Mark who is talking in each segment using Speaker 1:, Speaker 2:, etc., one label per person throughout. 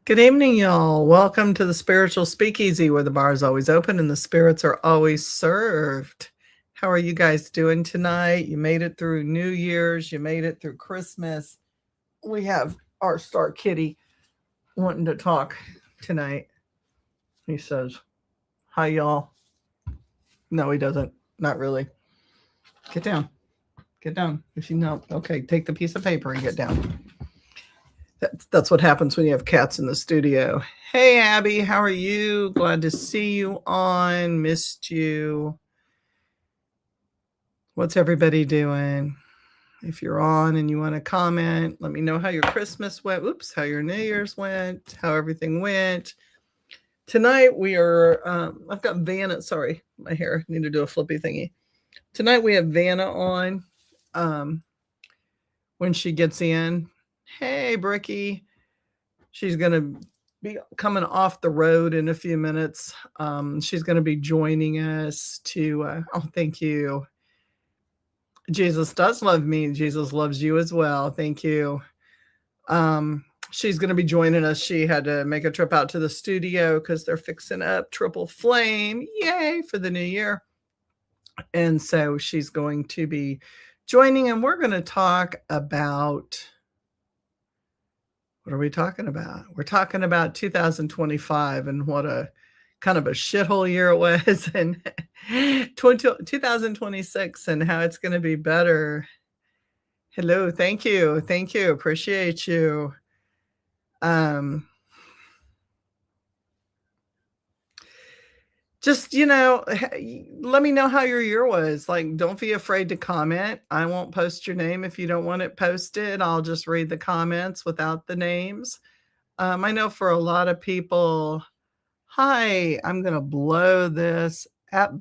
Speaker 1: Good evening, y'all. Welcome to the Spiritual Speakeasy, where the bar is always open and the spirits are always served. How are you guys doing tonight? You made it through New Year's, you made it through Christmas. We have our star kitty wanting to talk tonight. He says, "Hi, y'all." No, he doesn't. Not really. Get down. Get down. If you know, okay, take the piece of paper and get down. That's what happens when you have cats in the studio. Hey, Abby, how are you? Glad to see you on. Missed you. What's everybody doing? If you're on and you want to comment, let me know how your Christmas went. Oops, how your New Year's went, how everything went. Tonight we are, I've got Vanna. Sorry, my hair. I need to do a flippy thingy. Tonight we have Vanna on when she gets in. Hey, Bricky. She's going to be coming off the road in a few minutes. She's going to be joining us to, thank you. Jesus does love me. Jesus loves you as well. Thank you. She's going to be joining us. She had to make a trip out to the studio because they're fixing up Triple Flame. Yay for the new year. And so she's going to be joining, and we're going to talk about, what are we talking about? We're talking about 2025 and what a kind of a shithole year it was, and 2026 and how it's going to be better. Hello, thank you, appreciate you. Just, let me know how your year was. Like, don't be afraid to comment. I won't post your name if you don't want it posted. I'll just read the comments without the names. I know for a lot of people, hi, I'm going to blow this app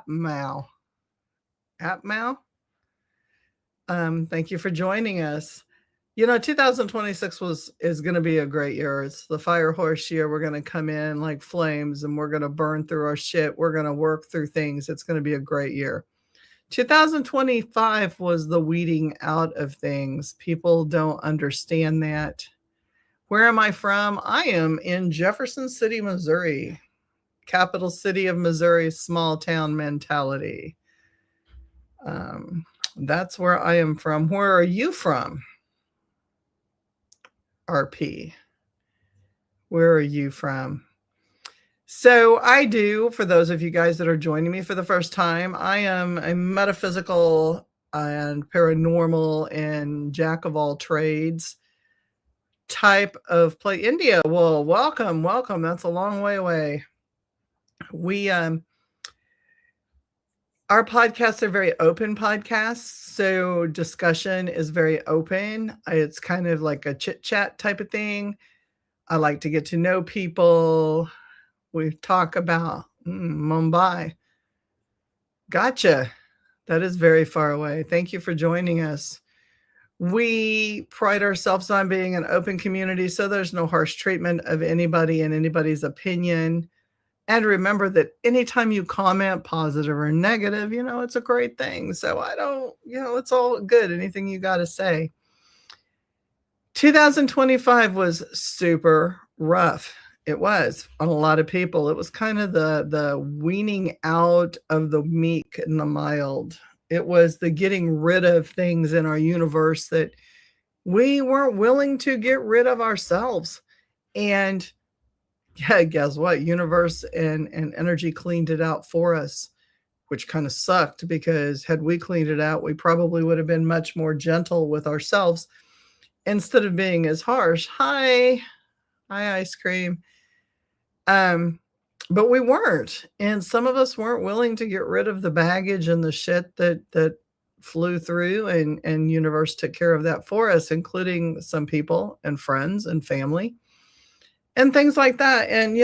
Speaker 1: mal. Thank you for joining us. 2026 is going to be a great year. It's the fire horse year. We're going to come in like flames and we're going to burn through our shit. We're going to work through things. It's going to be a great year. 2025 was the weeding out of things. People don't understand that. Where am I from? I am in Jefferson City, Missouri, capital city of Missouri, small town mentality. That's where I am from. Where are you from? RP. Where are you from? So I do, for those of you guys that are joining me for the first time, I am a metaphysical and paranormal and jack of all trades type of play. India, well, welcome. That's a long way away. We our podcasts are very open podcasts, so discussion is very open. It's kind of like a chit chat type of thing. I like to get to know people. We talk about Mumbai. Gotcha. That is very far away. Thank you for joining us. We pride ourselves on being an open community, so there's no harsh treatment of anybody and anybody's opinion. And remember that anytime you comment positive or negative, it's a great thing. So I don't, it's all good. Anything you got to say. 2025 was super rough. It was on a lot of people. It was kind of the weaning out of the meek and the mild. It was the getting rid of things in our universe that we weren't willing to get rid of ourselves. And yeah, guess what? Universe and energy cleaned it out for us, which kind of sucked because had we cleaned it out, we probably would have been much more gentle with ourselves instead of being as harsh. Hi, ice cream. But we weren't. And some of us weren't willing to get rid of the baggage and the shit that flew through, and universe took care of that for us, including some people and friends and family and things like that. And,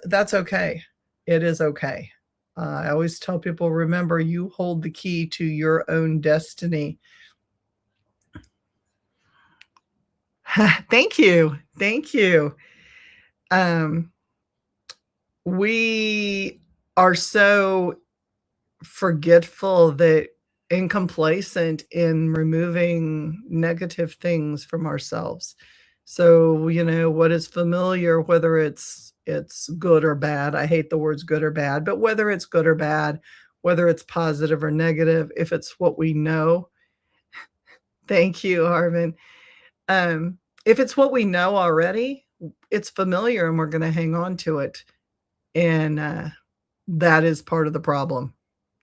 Speaker 1: that's okay. It is okay. I always tell people, remember, you hold the key to your own destiny. Thank you. We are so forgetful and complacent in removing negative things from ourselves. So, what is familiar, whether it's good or bad. I hate the words good or bad, but whether it's good or bad, whether it's positive or negative, if it's what we know. Thank you, Arvin. If it's what we know already, it's familiar and we're gonna hang on to it. And, that is part of the problem.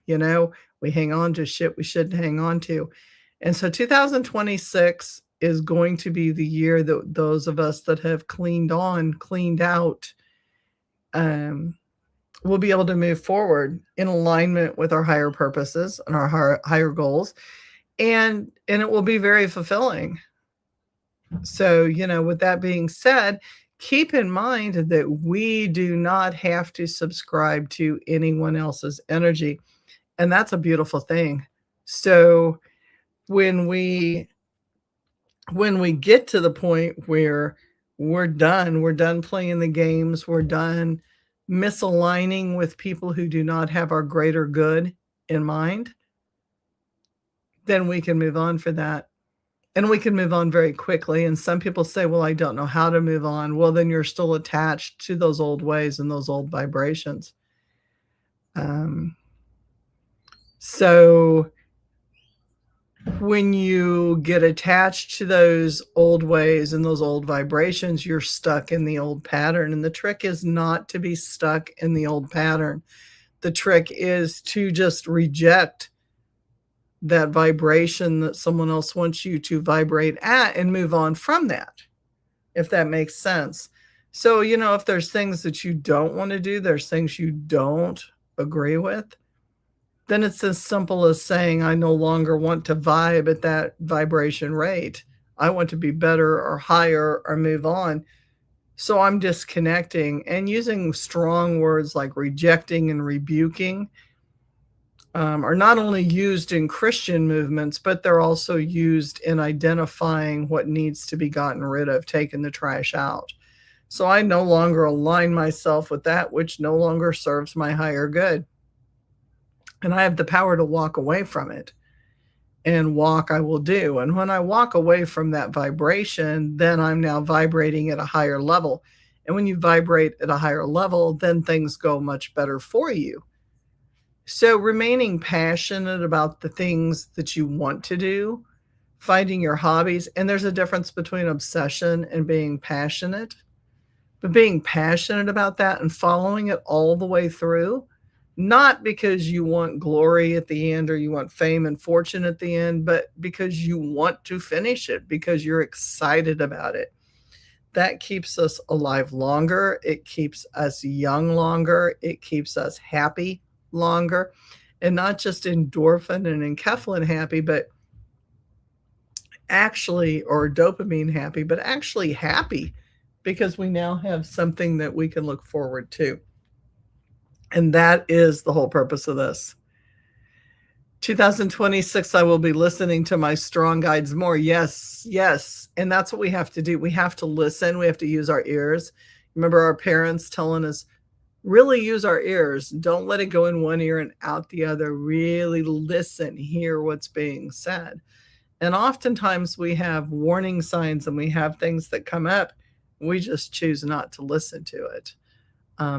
Speaker 1: You know, we hang on to shit we shouldn't hang on to. And so 2026 is going to be the year that those of us that have cleaned out, um, will be able to move forward in alignment with our higher purposes and our higher goals. And it will be very fulfilling. So, with that being said, keep in mind that we do not have to subscribe to anyone else's energy. And that's a beautiful thing. So when we get to the point where we're done playing the games, we're done misaligning with people who do not have our greater good in mind, then we can move on for that. And we can move on very quickly. And some people say, well, I don't know how to move on. Well, then you're still attached to those old ways and those old vibrations. So when you get attached to those old ways and those old vibrations, you're stuck in the old pattern. And the trick is not to be stuck in the old pattern. The trick is to just reject that vibration that someone else wants you to vibrate at and move on from that, if that makes sense. So, if there's things that you don't want to do, there's things you don't agree with, then it's as simple as saying, I no longer want to vibe at that vibration rate. I want to be better or higher or move on. So I'm disconnecting, and using strong words like rejecting and rebuking are not only used in Christian movements, but they're also used in identifying what needs to be gotten rid of, taking the trash out. So I no longer align myself with that which no longer serves my higher good. And I have the power to walk away from it. And walk I will do. And when I walk away from that vibration, then I'm now vibrating at a higher level. And when you vibrate at a higher level, then things go much better for you. So remaining passionate about the things that you want to do, finding your hobbies, and there's a difference between obsession and being passionate. But being passionate about that and following it all the way through, not because you want glory at the end or you want fame and fortune at the end, but because you want to finish it, because you're excited about it. That keeps us alive longer. It keeps us young longer. It keeps us happy longer. And not just endorphin and enkephalin happy, but actually, or dopamine happy, but actually happy, because we now have something that we can look forward to. And that is the whole purpose of this. 2026, I will be listening to my strong guides more. Yes, yes. And that's what we have to do. We have to listen. We have to use our ears. Remember our parents telling us, really use our ears. Don't let it go in one ear and out the other. Really listen, hear what's being said. And oftentimes we have warning signs and we have things that come up. We just choose not to listen to it.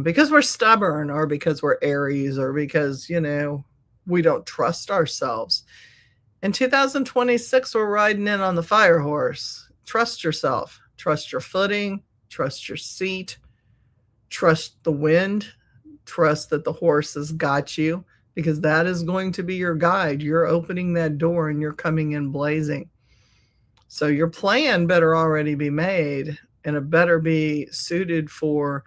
Speaker 1: Because we're stubborn, or because we're Aries, or because, we don't trust ourselves. In 2026, we're riding in on the fire horse. Trust yourself. Trust your footing. Trust your seat. Trust the wind. Trust that the horse has got you, because that is going to be your guide. You're opening that door and you're coming in blazing. So your plan better already be made, and it better be suited for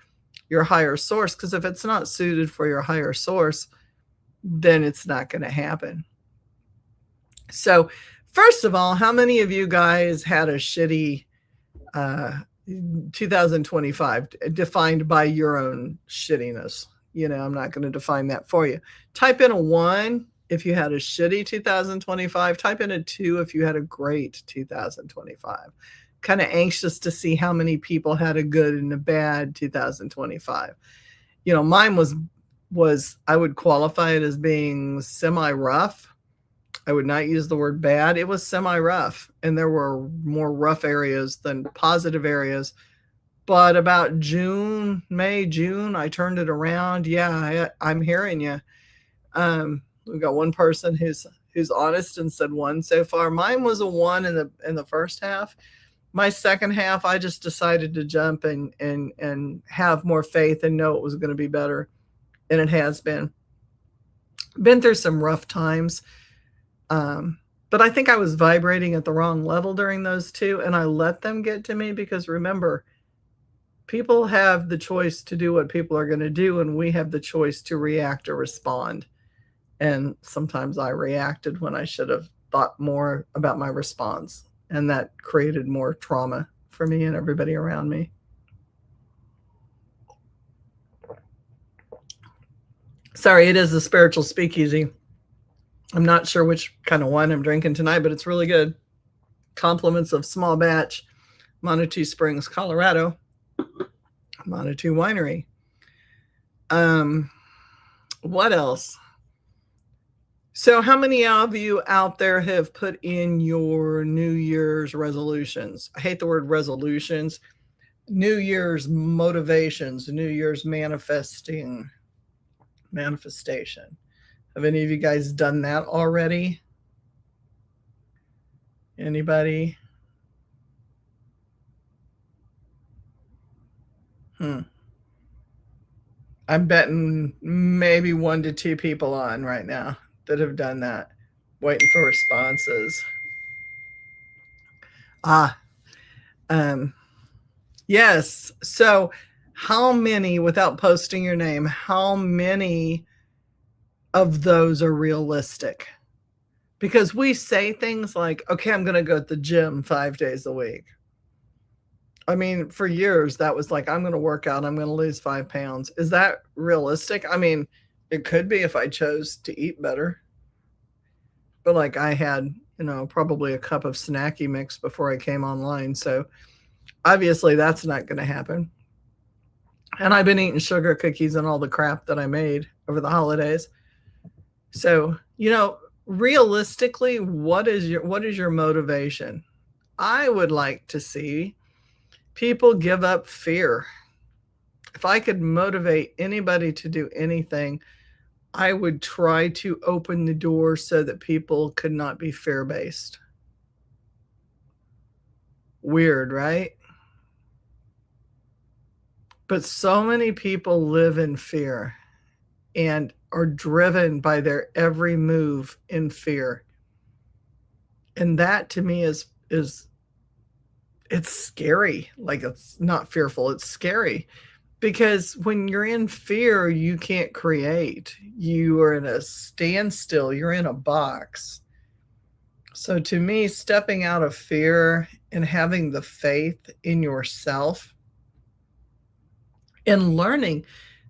Speaker 1: your higher source, because if it's not suited for your higher source, then it's not going to happen. So first of all, how many of you guys had a shitty 2025 defined by your own shittiness? I'm not going to define that for you. Type in a 1 if you had a shitty 2025. Type in a 2 if you had a great 2025. Kind of anxious to see how many people had a good and a bad 2025. Mine was I would qualify it as being semi-rough. I would not use the word bad. It was semi-rough, and there were more rough areas than positive areas. But about May, June, I turned it around. Yeah, I'm hearing you. We've got one person who's honest and said 1 so far. Mine was a 1 in the first half. My second half, I just decided to jump and have more faith and know it was going to be better, and it has been. Been through some rough times, but I think I was vibrating at the wrong level during those 2, and I let them get to me, because remember, people have the choice to do what people are going to do, and we have the choice to react or respond. And sometimes I reacted when I should have thought more about my response, and that created more trauma for me and everybody around me. Sorry, it is the Spiritual Speakeasy. I'm not sure which kind of wine I'm drinking tonight, but it's really good. Compliments of Small Batch, Manitou Springs, Colorado, Manitou Winery. What else? So how many of you out there have put in your New Year's resolutions? I hate the word resolutions. New Year's motivations, New Year's manifestation. Have any of you guys done that already? Anybody? I'm betting maybe 1 to 2 people on right now that have done that, waiting for responses. Yes. So how many, without posting your name, how many of those are realistic? Because we say things like, okay, I'm going to go to the gym 5 days a week. I mean, for years, that was like, I'm going to work out, I'm going to lose 5 pounds. Is that realistic? I mean, it could be if I chose to eat better. But like I had, probably a cup of snacky mix before I came online. So obviously that's not going to happen. And I've been eating sugar cookies and all the crap that I made over the holidays. So, realistically, what is your motivation? I would like to see people give up fear. If I could motivate anybody to do anything, I would try to open the door so that people could not be fear-based. Weird, right? But so many people live in fear and are driven by their every move in fear. And that to me is it's scary. Like, it's not fearful, it's scary. Because when you're in fear, you can't create. You are in a standstill. You're in a box. So to me, stepping out of fear and having the faith in yourself and learning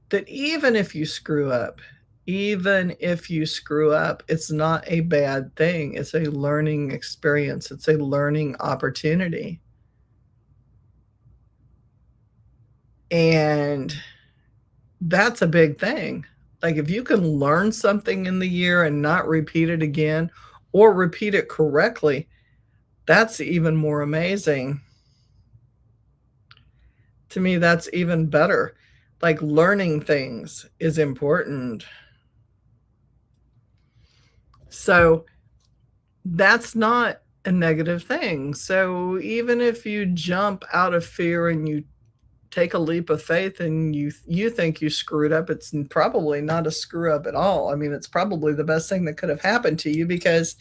Speaker 1: that even if you screw up, it's not a bad thing. It's a learning experience. It's a learning opportunity. And that's a big thing. Like, if you can learn something in the year and not repeat it again, or repeat it correctly, that's even more amazing. To me, that's even better. Like, learning things is important. So that's not a negative thing. So even if you jump out of fear and you take a leap of faith and you think you screwed up, it's probably not a screw up at all. I mean, it's probably the best thing that could have happened to you, because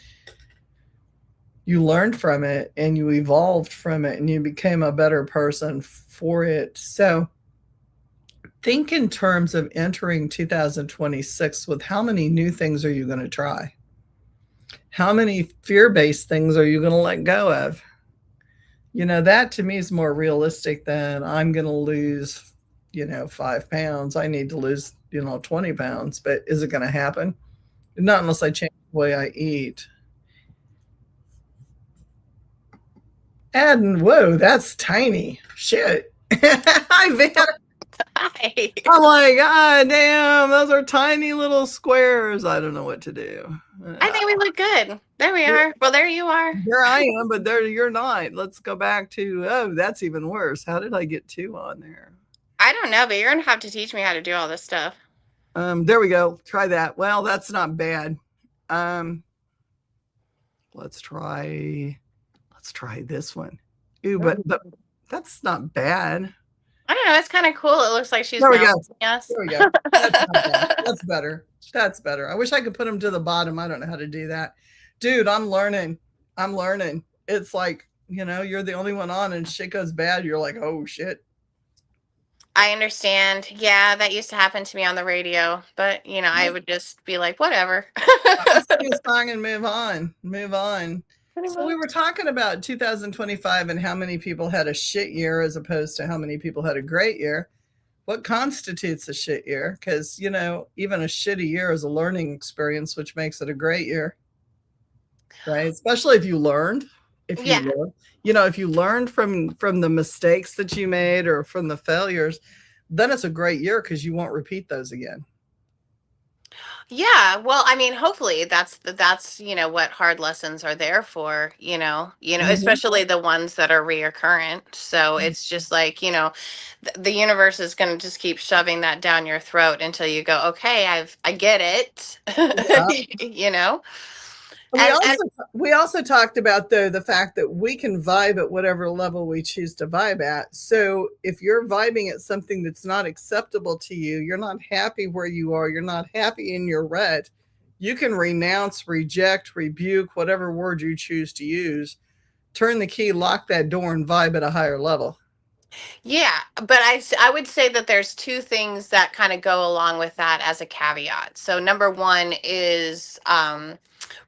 Speaker 1: you learned from it and you evolved from it and you became a better person for it. So think in terms of entering 2026 with how many new things are you going to try? How many fear-based things are you going to let go of? That to me is more realistic than I'm going to lose, 5 pounds. I need to lose, 20 pounds. But is it going to happen? Not unless I change the way I eat. And whoa, that's tiny. Shit. Hi, Van.
Speaker 2: Hi.
Speaker 1: Oh my God, damn. Those are tiny little squares. I don't know what to do.
Speaker 2: I think we look good. There we
Speaker 1: Here
Speaker 2: are. Well, there you are.
Speaker 1: here I am, but there you're not. Let's go back to, oh, that's even worse. How did I get two on there?
Speaker 2: I don't know, but you're gonna have to teach me how to do all this stuff.
Speaker 1: There we go. Try that. Well, that's not bad. Um, let's try this one. Ooh, but that's not bad.
Speaker 2: I don't know. It's kind of cool. It looks like she's
Speaker 1: There we go.
Speaker 2: balancing us.
Speaker 1: There we go. That's not bad. That's better. That's better. I wish I could put them to the bottom. I don't know how to do that. Dude, I'm learning. I'm learning. It's like, you're the only one on and shit goes bad. You're like, oh shit.
Speaker 2: I understand. Yeah, that used to happen to me on the radio, but I would just be like, whatever.
Speaker 1: Sing a song and move on. Move on.
Speaker 2: Pretty
Speaker 1: So we
Speaker 2: much.
Speaker 1: were talking about 2025 and how many people had a shit year as opposed to how many people had a great year. What constitutes a shit year? Because, even a shitty year is a learning experience, which makes it a great year, right? Especially if you learned. If you
Speaker 2: Yeah.
Speaker 1: learn, if you learned from the mistakes that you made or from the failures, then it's a great year because you won't repeat those again.
Speaker 2: Yeah, well, I mean, hopefully that's what hard lessons are there for,
Speaker 1: Mhm.
Speaker 2: especially the ones that are reoccurrent. So it's just like, the universe is going to just keep shoving that down your throat until you go, okay, I get
Speaker 1: Yeah.
Speaker 2: it,
Speaker 1: We
Speaker 2: and
Speaker 1: also we also talked about though the fact that we can vibe at whatever level we choose to vibe at. So if you're vibing at something that's not acceptable to you, you're not happy where you are, you're not happy in your red, you can renounce, reject, rebuke, whatever word you choose to use, turn the key, lock that door, and vibe at a higher level.
Speaker 2: yeah, but I would say that there's two things that kind of go along with that as a caveat. So number one is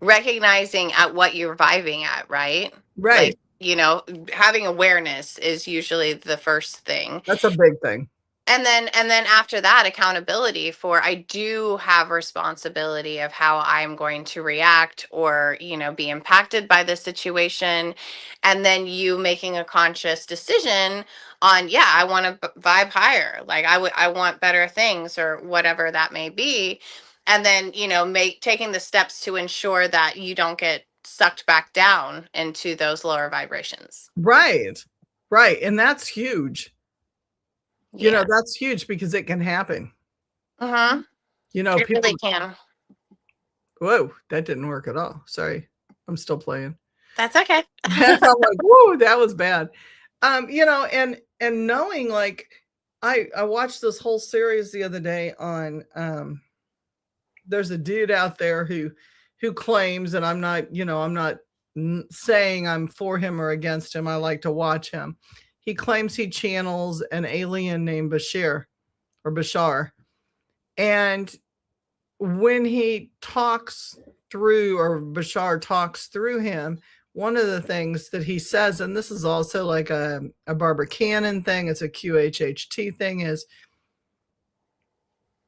Speaker 2: recognizing at what you're vibing at, right? Like,
Speaker 1: Right.
Speaker 2: having awareness is usually the first thing.
Speaker 1: That's a big thing.
Speaker 2: And then after that, accountability for I do have responsibility of how I'm going to react or be impacted by this situation, and then you making a conscious decision on, yeah, I want to vibe higher, like I want better things or whatever that may be, and then make taking the steps to ensure that you don't get sucked back down into those lower vibrations.
Speaker 1: Right. Right. And that's huge.
Speaker 2: Yeah.
Speaker 1: That's huge because it can happen.
Speaker 2: Mm-hmm. It
Speaker 1: People,
Speaker 2: really can.
Speaker 1: whoa, that didn't work at all. Sorry. I'm still playing.
Speaker 2: That's okay.
Speaker 1: I'm like, whoa, that was bad. And knowing like I watched this whole series the other day on there's a dude out there who claims, and I'm not saying I'm for him or against him. I like to watch him. He claims he channels an alien named Bashar. And when he talks through, or Bashar talks through him, one of the things that he says, and this is also like a Barbara Cannon thing, it's a QHHT thing, is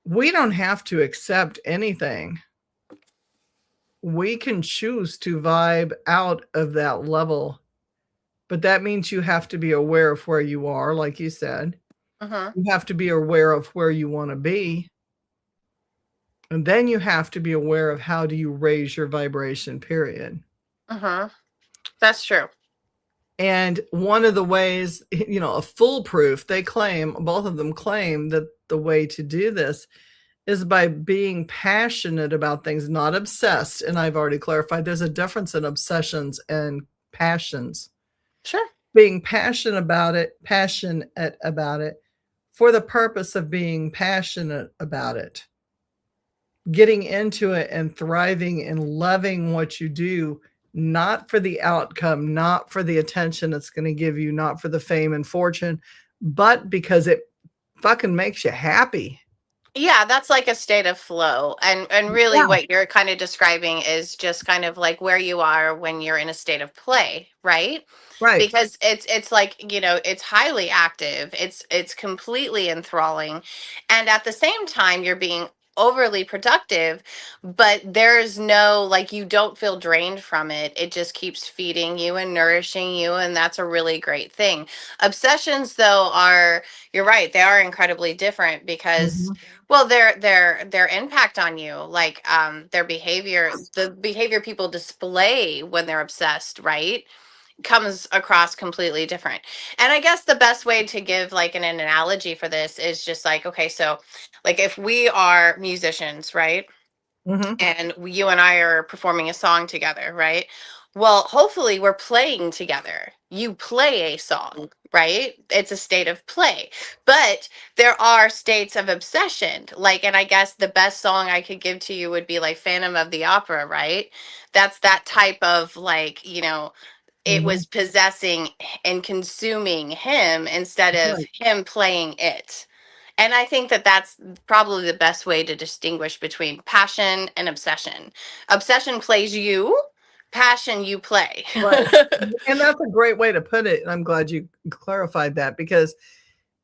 Speaker 1: we don't have to accept anything. We can choose to vibe out of that level, but that means you have to be aware of where you are, like you said.
Speaker 2: Mm-hmm.
Speaker 1: You have to be aware of where you want to be. And then you have to be aware of how do you raise your vibration, period.
Speaker 2: Mm-hmm. That's true.
Speaker 1: And one of the ways, a foolproof, both of them claim that the way to do this is by being passionate about things, not obsessed. And I've already clarified there's a difference in obsessions and passions.
Speaker 2: Sure.
Speaker 1: Being passionate about it for the purpose of being passionate about it. Getting into it and thriving and loving what you do, not for the outcome, not for the attention it's going to give you, not for the fame and fortune, but because it fucking makes you happy.
Speaker 2: Yeah, that's like a state of flow. And really
Speaker 1: Yeah.
Speaker 2: what you're kind of describing is just kind of like where you are when you're in a state of play, right?
Speaker 1: Right.
Speaker 2: Because it's like, it's highly active. It's completely enthralling. And at the same time you're being overly productive, but there's no, like, you don't feel drained from it. It just keeps feeding you and nourishing you, and that's a really great thing. Obsessions, though, are, you're right, they are incredibly different because,
Speaker 1: Mhm.
Speaker 2: well, their impact on you, like, their behavior, the behavior people display when they're obsessed, right, comes across completely different. And I guess the best way to give like an analogy for this is just like, okay, so like if we are musicians, right?
Speaker 1: Mhm.
Speaker 2: And you and I are performing a song together, right? Well, hopefully we're playing together. You play a song, right? It's a state of play. But there are states of obsession. Like, and I guess the best song I could give to you would be like Phantom of the Opera, right? That's that type of like, it
Speaker 1: Mhm.
Speaker 2: was possessing and consuming him instead of
Speaker 1: Right.
Speaker 2: him playing it. And I think that that's probably the best way to distinguish between passion and obsession. Obsession plays you, passion you play.
Speaker 1: Right. And that's a great way to put it, and I'm glad you clarified that because,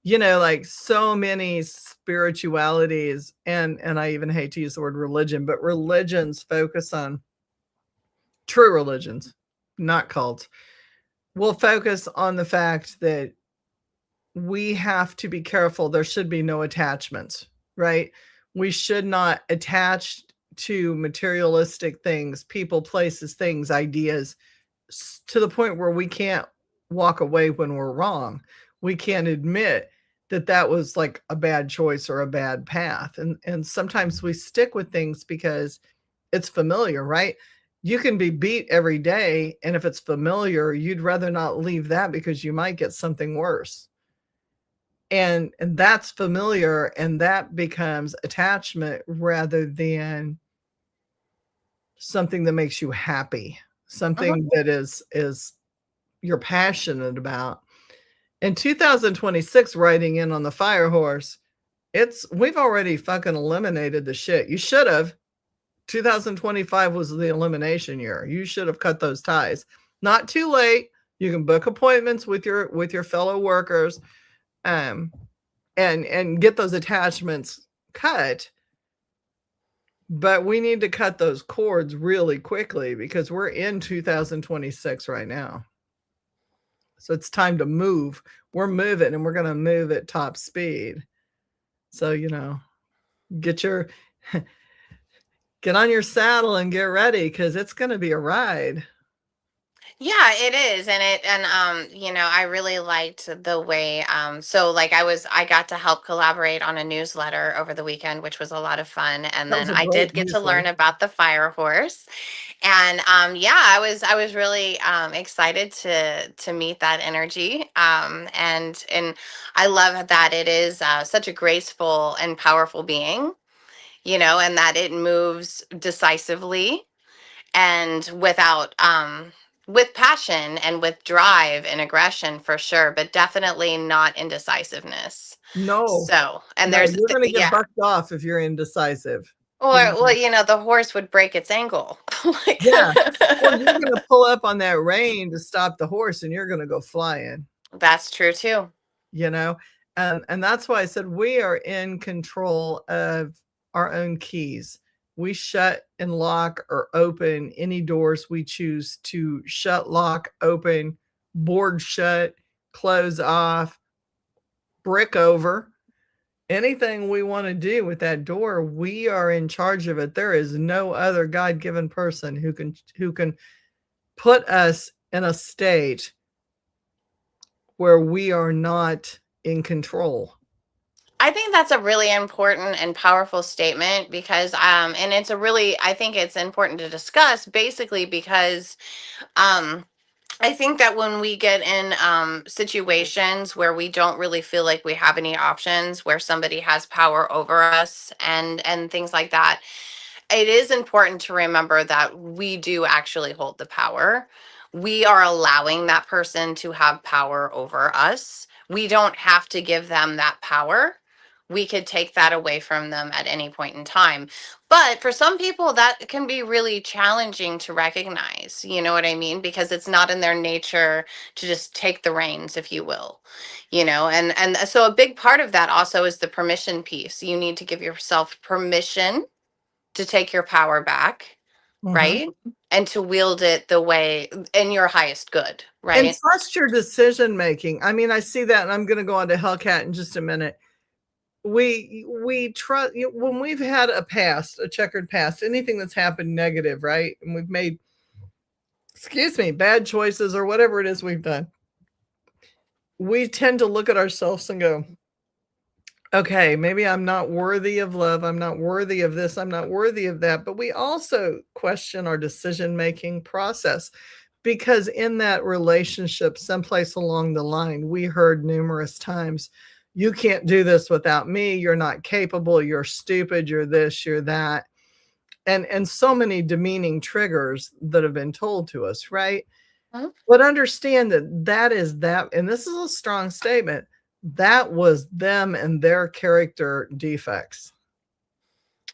Speaker 1: like, so many spiritualities and I even hate to use the word religion, but religions focus on true religions, not cults, will focus on the fact that we have to be careful. There should be no attachments, right? We should not attach to materialistic things, people, places, things, ideas, to the point where we can't walk away when we're wrong. We can't admit that that was like a bad choice or a bad path. And sometimes we stick with things because it's familiar, right? You can be beat every day, and if it's familiar, you'd rather not leave that because you might get something worse. And that's familiar, and that becomes attachment rather than something that makes you happy,
Speaker 2: Mhm.
Speaker 1: something that is you're passionate about. In 2026, riding in on the fire horse, we've already fucking eliminated the shit. You should have. 2025 was the elimination year. You should have cut those ties. Not too late. You can book appointments with your fellow workers, um, and get those attachments cut. But we need to cut those cords really quickly because we're in 2026 right now. So it's time to move. We're moving and we're going to move at top speed. So, get your get on your saddle and get ready cuz it's going to be a ride.
Speaker 2: Yeah, it is. And I really liked the way so like I got to help collaborate on a newsletter over the weekend, which was a lot of fun. And
Speaker 1: That was
Speaker 2: then
Speaker 1: a
Speaker 2: I
Speaker 1: great
Speaker 2: did get to
Speaker 1: newsletter.
Speaker 2: learn about the fire horse. And yeah, I was really excited to meet that energy. And I love that it is such a graceful and powerful being, and that it moves decisively and with passion and with drive and aggression for sure, but definitely not indecisiveness.
Speaker 1: No.
Speaker 2: So, and
Speaker 1: No,
Speaker 2: there's
Speaker 1: you're going to get
Speaker 2: yeah.
Speaker 1: bucked off if you're indecisive.
Speaker 2: Or
Speaker 1: You
Speaker 2: well,
Speaker 1: know.
Speaker 2: the horse would break its ankle. Like
Speaker 1: Yeah. Or you're going to pull up on that rein to stop the horse and you're going to go flying.
Speaker 2: that's true too.
Speaker 1: you know and that's why I said we are in control of our own keys. We shut and lock or open any doors we choose to shut, lock, open, board shut, close off, brick over, anything we want to do with that door. We are in charge of it. There is no other god-given person who can put us in a state where we are not in control.
Speaker 2: I think that's a really important and powerful statement because and it's a really, I think it's important to discuss basically because um I think that when we get in situations where we don't really feel like we have any options, where somebody has power over us and things like that, it is important to remember that we do actually hold the power. We are allowing that person to have power over us. We don't have to give them that power. We could take that away from them at any point in time. But for some people, that can be really challenging to recognize. You know what I mean? Because it's not in their nature to just take the reins, if you will. And so a big part of that also is the permission piece. You need to give yourself permission to take your power back,
Speaker 1: Mhm.
Speaker 2: right? And to wield it the way in your highest good,
Speaker 1: And
Speaker 2: right?
Speaker 1: trust your decision making. I mean, I see that, and I'm gonna go on to Hellcat in just a minute. We trust when we've had a past, a checkered past, anything that's happened negative, right? And we've made, excuse me, bad choices or whatever it is we've done. We tend to look at ourselves and go, okay, maybe I'm not worthy of love. I'm not worthy of this. I'm not worthy of that. But we also question our decision making process because in that relationship, someplace along the line, we heard numerous times, you can't do this without me. You're not capable. You're stupid. You're this, you're that. And so many demeaning triggers that have been told to us, right?
Speaker 2: Mhm.
Speaker 1: But understand that that is that, and this is a strong statement, that was them and their character defects.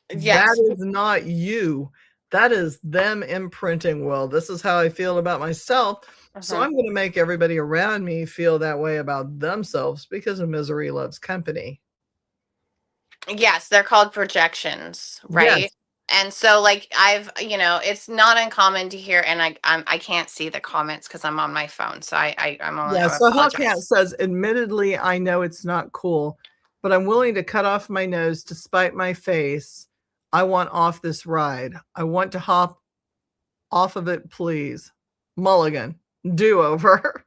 Speaker 1: That
Speaker 2: Yes.
Speaker 1: is not you. That is them imprinting, well, this is how I feel about myself. So
Speaker 2: Mhm.
Speaker 1: I'm going to make everybody around me feel that way about themselves because of misery loves company.
Speaker 2: Yes, they're called projections,
Speaker 1: Yes.
Speaker 2: right? And so like it's not uncommon to hear, and I can't see the comments because I'm on my phone. So
Speaker 1: Yeah.
Speaker 2: I
Speaker 1: So Hellcat
Speaker 2: apologize.
Speaker 1: says, admittedly, I know it's not cool, but I'm willing to cut off my nose to spite my face. I want off this ride. I want to hop off of it, please. Mulligan, do over.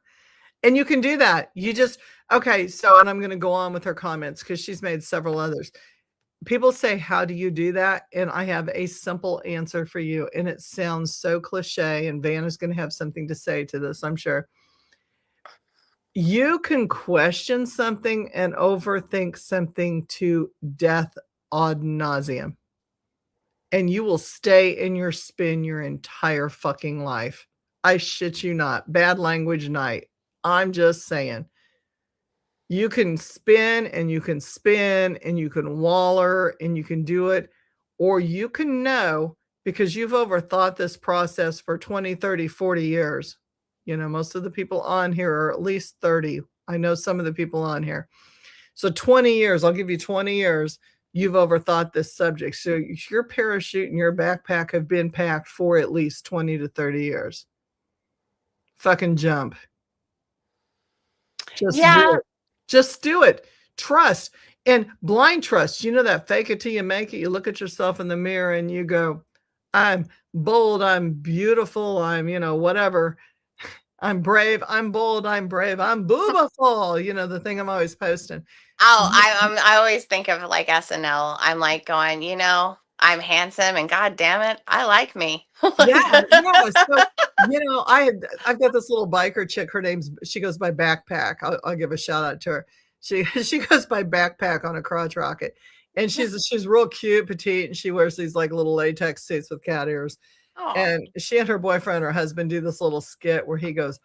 Speaker 1: And you can do that. You just, okay. So, and I'm going to go on with her comments because she's made several others. People say, how do you do that? And I have a simple answer for you. And it sounds so cliche. And Vanna's going to have something to say to this, I'm sure. You can question something and overthink something to death ad nauseum, and you will stay in your spin your entire fucking life. I shit you not. Bad language night. I'm just saying. You can spin and you can spin and you can waller and you can do it, or you can know because you've overthought this process for 20, 30, 40 years. Most of the people on here are at least 30. I know some of the people on here. So 20 years, I'll give you 20 years, you've overthought this subject. So your parachute and your backpack have been packed for at least 20 to 30 years. Fucking jump. Just do
Speaker 2: Yeah.
Speaker 1: it. Just do it. Trust and blind trust. You know that fake it till you make it. You look at yourself in the mirror and you go, I'm bold, I'm beautiful, I'm, whatever. I'm brave, I'm bold, I'm brave, I'm boobaful. The thing I'm always posting.
Speaker 2: Oh, I always think of like SNL. I'm like going, I'm handsome and god damn it, I like me.
Speaker 1: Yeah, yeah. So, I've got this little biker chick. She goes by Backpack. I'll give a shout out to her. She she goes by Backpack on a crotch rocket, and she's real cute, petite, and she wears these like little latex suits with cat ears.
Speaker 2: Oh.
Speaker 1: And she and her boyfriend, her husband, do this little skit where he goes,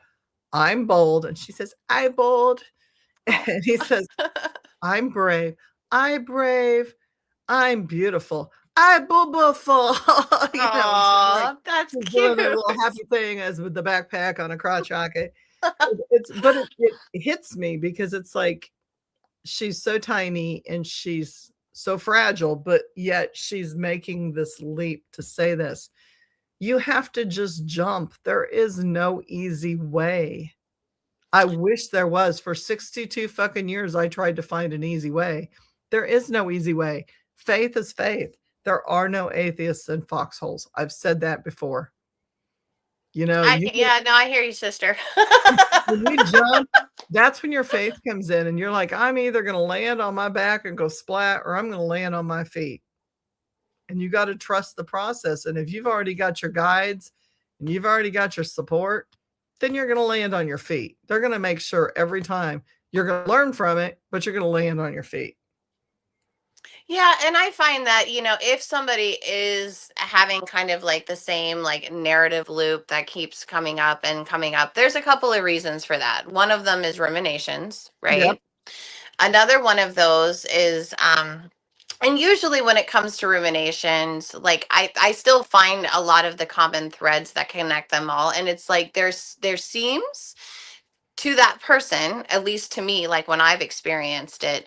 Speaker 1: "I'm bold," and she says, "I'm bold,"
Speaker 2: Oh.
Speaker 1: and he says, "I'm brave, I'm brave, I'm beautiful, I'm beautiful." And she's like,
Speaker 2: Oh, that's
Speaker 1: she's doing her little
Speaker 2: cute.
Speaker 1: happy thing as with the backpack on a crotch rocket. But it hits me because it's like she's so tiny and she's so fragile, but yet she's making this leap to say this. You have to just jump. There is no easy way. I wish there was. For 62 fucking years, I tried to find an easy way. There is no easy way. Faith is faith. There are no atheists in foxholes. I've said that before. You
Speaker 2: Yeah, no, I hear you, sister.
Speaker 1: when you jump, that's when your faith comes in, and you're like, I'm either going to land on my back and go splat, or I'm going to land on my feet. And you got to trust the process. And if you've already got your guides and you've already got your support, then you're going to land on your feet. They're going to make sure every time you're going to learn from it, but you're going to land on your feet.
Speaker 2: Yeah, and I find that, if somebody is having kind of like the same like narrative loop that keeps coming up and coming up, there's a couple of reasons for that. One of them is ruminations,
Speaker 1: Yep.
Speaker 2: right? Another one of those is And usually when it comes to ruminations, like I still find a lot of the common threads that connect them all. And it's like there seems to that person, at least to me, like when I've experienced it,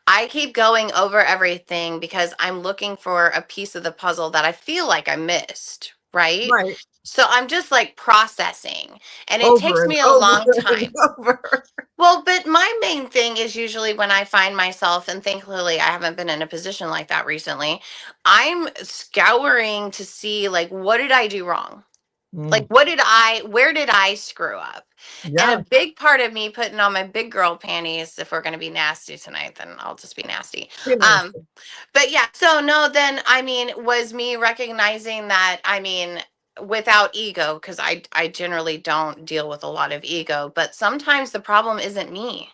Speaker 2: I keep going over everything because I'm looking for a piece of the puzzle that I feel like I missed, right?
Speaker 1: Right.
Speaker 2: So I'm just like processing, and it
Speaker 1: Over
Speaker 2: takes
Speaker 1: and
Speaker 2: me a
Speaker 1: over
Speaker 2: long
Speaker 1: and
Speaker 2: time.
Speaker 1: over.
Speaker 2: Well, but my main thing is usually when I find myself, and thankfully I haven't been in a position like that recently, I'm scouring to see like what did I do wrong? Like
Speaker 1: Mm.
Speaker 2: where did I screw up? And
Speaker 1: Yeah.
Speaker 2: a big part of me putting on my big girl panties, if we're going to be nasty tonight, then I'll just be nasty.
Speaker 1: Be
Speaker 2: Um,
Speaker 1: nasty.
Speaker 2: but yeah, so no, then I mean, was me recognizing that, I mean, without ego, because I generally don't deal with a lot of ego, but sometimes the problem isn't me.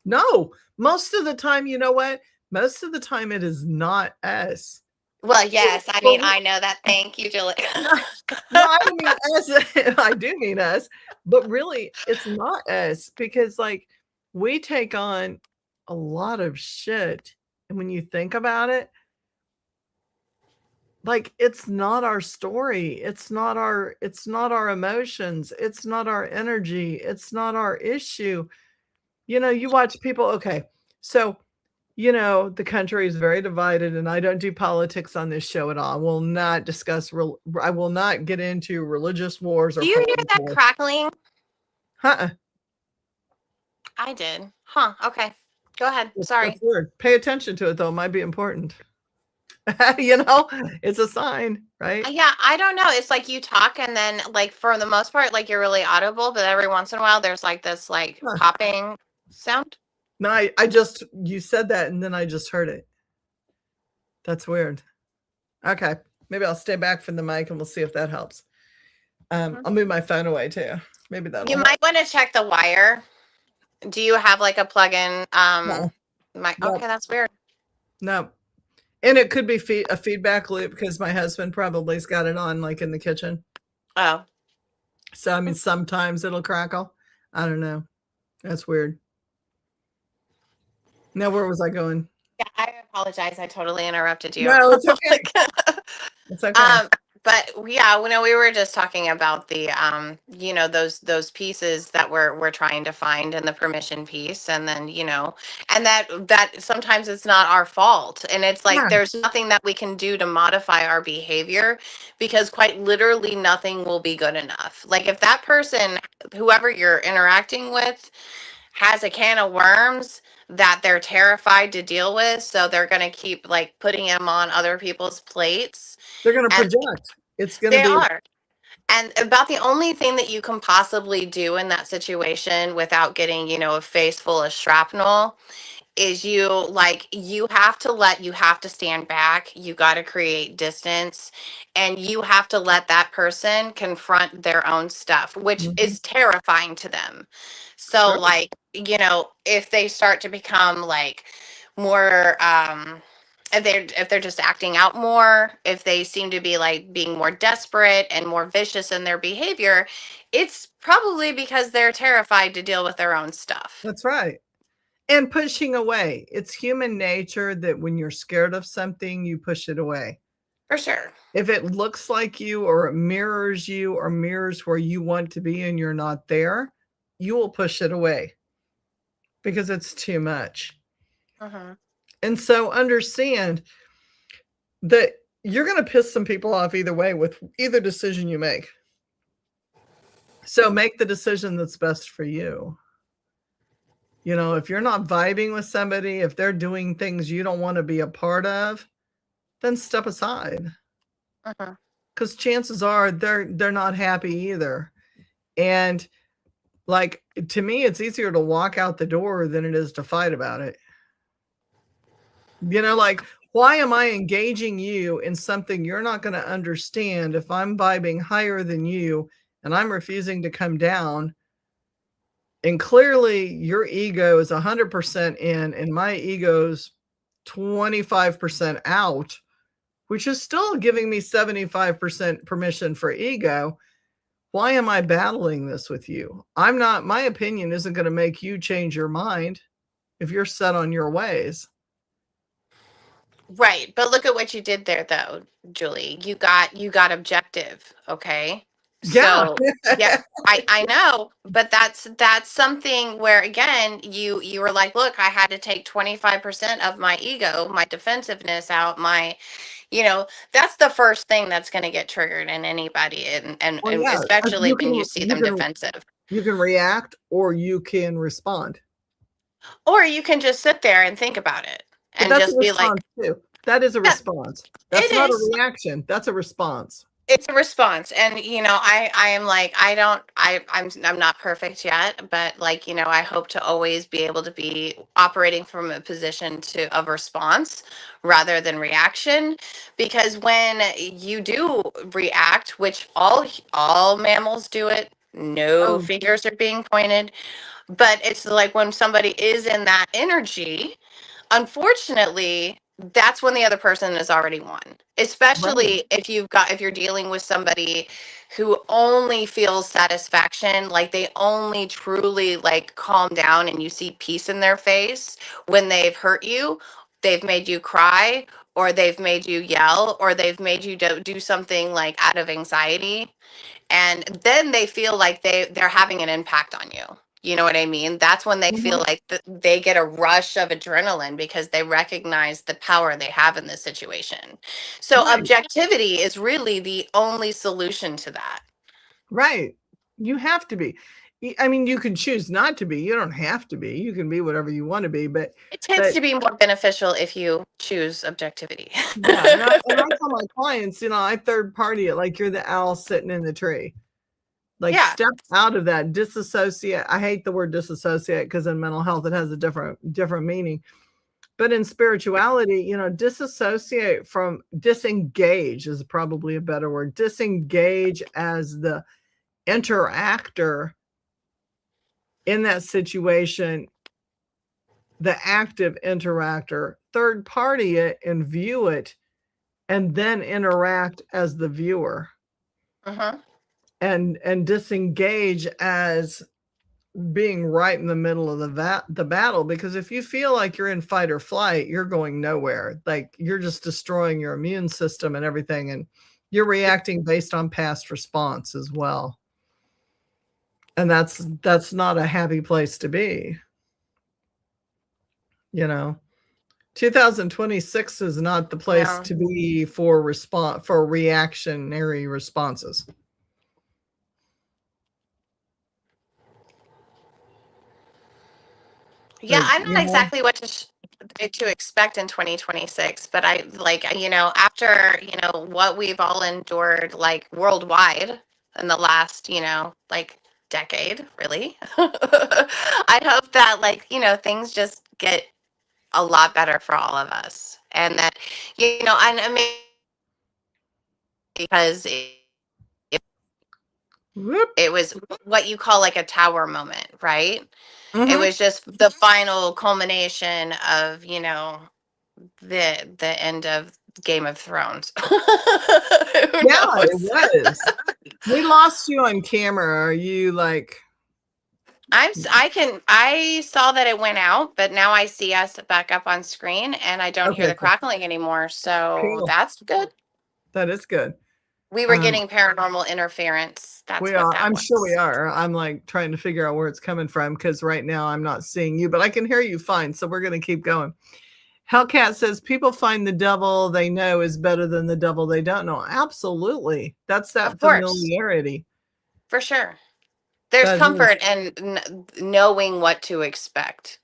Speaker 1: No, most of the time, you know what? Most of the time it is not us.
Speaker 2: Well, yes, I mean,
Speaker 1: Well,
Speaker 2: I know that. Thank you, Julie.
Speaker 1: no, no, I don't mean us. I do mean us, but really it's not us because like we take on a lot of shit. And when you think about it, like it's not our story. It's not our emotions. It's not our energy. It's not our issue. You watch people, okay. So the country is very divided, and I don't do politics on this show at all. I will not get into religious wars
Speaker 2: Do
Speaker 1: or
Speaker 2: you hear
Speaker 1: political
Speaker 2: that
Speaker 1: wars.
Speaker 2: crackling?
Speaker 1: Uh-uh.
Speaker 2: I did. Huh. Okay. Go ahead.
Speaker 1: That's
Speaker 2: Sorry.
Speaker 1: weird. Pay attention to it, though. It might be important. It's a sign, right?
Speaker 2: Yeah, I don't know. It's like you talk and then like for the most part, like you're really audible, but every once in a while there's like this like
Speaker 1: Huh.
Speaker 2: popping sound.
Speaker 1: No, you said that, and then I just heard it. That's weird. Okay. Maybe I'll stay back from the mic, and we'll see if that helps.
Speaker 2: Mhm.
Speaker 1: I'll move my phone away, too. Maybe that'll
Speaker 2: You
Speaker 1: help.
Speaker 2: might want to check the wire. Do you have like a plug-in
Speaker 1: No,
Speaker 2: mic?
Speaker 1: no,
Speaker 2: Okay, that's weird.
Speaker 1: no. And it could be a feedback loop because my husband probably's got it on, like, in the kitchen.
Speaker 2: Oh.
Speaker 1: So, I mean, sometimes it'll crackle. I don't know. That's weird. Now, where was I going?
Speaker 2: Yeah, I apologize. I totally interrupted you.
Speaker 1: No, it's okay.
Speaker 2: Like,
Speaker 1: It's okay.
Speaker 2: um, but yeah, we were just talking about the those pieces that we're trying to find and the permission piece, and then and that sometimes it's not our fault, and it's like
Speaker 1: Yeah,
Speaker 2: there's nothing that we can do to modify our behavior because quite literally nothing will be good enough. Like if that person, whoever you're interacting with, has a can of worms that they're terrified to deal with, so they're going to keep like putting them on other people's plates.
Speaker 1: they're gonna
Speaker 2: And
Speaker 1: project. It's gonna
Speaker 2: they
Speaker 1: be
Speaker 2: are. And about the only thing that you can possibly do in that situation without getting, a face full of shrapnel is you have to stand back, you got to create distance, and you have to let that person confront their own stuff, which
Speaker 1: Mhm.
Speaker 2: is terrifying to them. So
Speaker 1: Right.
Speaker 2: like if they start to become like more if they're just acting out more, if they seem to be like being more desperate and more vicious in their behavior, it's probably because they're terrified to deal with their own stuff.
Speaker 1: That's right. And pushing away. It's human nature that when you're scared of something, you push it away.
Speaker 2: For sure.
Speaker 1: If it looks like you or it mirrors you or mirrors where you want to be and you're not there, you will push it away because it's too much.
Speaker 2: Hmm.
Speaker 1: And so understand that you're going to piss some people off either way with either decision you make. So make the decision that's best for you. If you're not vibing with somebody, if they're doing things you don't want to be a part of, then step aside.
Speaker 2: Hmm.
Speaker 1: Because chances are they're not happy either. And like to me, it's easier to walk out the door than it is to fight about it. Like why am I engaging you in something you're not going to understand if I'm vibing higher than you and I'm refusing to come down? And clearly your ego is 100% in and my ego's 25% out, which is still giving me 75% permission for ego. Why am I battling this with you? My opinion isn't going to make you change your mind if you're set on your ways.
Speaker 2: Right. But look at what you did there though, Julie. You got objective, okay?
Speaker 1: Yeah.
Speaker 2: So, yeah, I know, but that's something where again, you were like, look, I had to take 25% of my ego, my defensiveness out, that's the first thing that's going to get triggered in anybody
Speaker 1: Well,
Speaker 2: and
Speaker 1: yeah,
Speaker 2: especially
Speaker 1: you
Speaker 2: when
Speaker 1: can
Speaker 2: you see them defensive.
Speaker 1: you can react or you can respond.
Speaker 2: Or you can just sit there and think about it
Speaker 1: But
Speaker 2: and
Speaker 1: that's a
Speaker 2: just be like,
Speaker 1: response too. That is a
Speaker 2: yeah,
Speaker 1: response. That's
Speaker 2: it
Speaker 1: not a
Speaker 2: is.
Speaker 1: reaction. That's a response.
Speaker 2: It's a response. And I am like, I don't I'm not perfect yet, but like, I hope to always be able to be operating from a position of response rather than reaction, because when you do react, which all mammals do it, no
Speaker 1: Oh,
Speaker 2: fingers are being pointed, but it's like when somebody is in that energy, unfortunately, that's when the other person has already won.
Speaker 1: right.
Speaker 2: Especially if you're dealing with somebody who only feels satisfaction, like they only truly like calm down and you see peace in their face when they've hurt you, they've made you cry, or they've made you yell, or they've made you do something like out of anxiety, and then they feel like they're having an impact on you. You know what I mean? That's when they feel
Speaker 1: Mhm.
Speaker 2: like they get a rush of adrenaline because they recognize the power they have in this situation. So
Speaker 1: Right.
Speaker 2: objectivity is really the only solution to that.
Speaker 1: Right. You have to be. I mean, you can choose not to be. You don't have to be. You can be whatever you want to be.
Speaker 2: It tends
Speaker 1: But
Speaker 2: to be more beneficial if you choose objectivity.
Speaker 1: yeah, and I tell my clients, I third party it like you're the owl sitting in the tree. Like
Speaker 2: Yeah.
Speaker 1: step out of that, disassociate. I hate the word disassociate because in mental health it has a different meaning. But in spirituality, disassociate from disengage is probably a better word. Disengage as the interactor in that situation, the active interactor, third party it and view it, and then interact as the viewer,
Speaker 2: Hmm.
Speaker 1: and disengage as being right in the middle of the battle. Because if you feel like you're in fight or flight, you're going nowhere. Like you're just destroying your immune system and everything, and you're reacting based on past response as well, and that's not a happy place to be. you know 2026 is not the place
Speaker 2: No.
Speaker 1: to be for reactionary responses.
Speaker 2: Yeah,
Speaker 1: Like,
Speaker 2: I'm not exactly what to expect in 2026, but I like, after, what we've all endured like worldwide in the last, like decade, really. I hope that like, things just get a lot better for all of us. And that, and I mean, because
Speaker 1: whoop.
Speaker 2: it was what you call like a tower moment, right? It
Speaker 1: Mhm.
Speaker 2: was just the final culmination of, the end of Game of Thrones. Who
Speaker 1: Yeah, it
Speaker 2: knows?
Speaker 1: was. We lost you on camera. Are you like
Speaker 2: I saw that it went out, but now I see us back up on screen and I don't hear
Speaker 1: okay,
Speaker 2: the crackling anymore. So
Speaker 1: cool.
Speaker 2: that's good.
Speaker 1: That is good.
Speaker 2: We were
Speaker 1: Um,
Speaker 2: getting paranormal interference. That's
Speaker 1: we
Speaker 2: what
Speaker 1: are.
Speaker 2: that
Speaker 1: I'm sure we
Speaker 2: was.
Speaker 1: are. I'm like trying to figure out where it's coming from because right now I'm not seeing you, but I can hear you fine. So we're going to keep going. Hellcat says people find the devil they know is better than the devil they don't know. Absolutely. That's
Speaker 2: Of
Speaker 1: that
Speaker 2: course,
Speaker 1: familiarity.
Speaker 2: for sure. There's
Speaker 1: That is.
Speaker 2: comfort in knowing what to expect.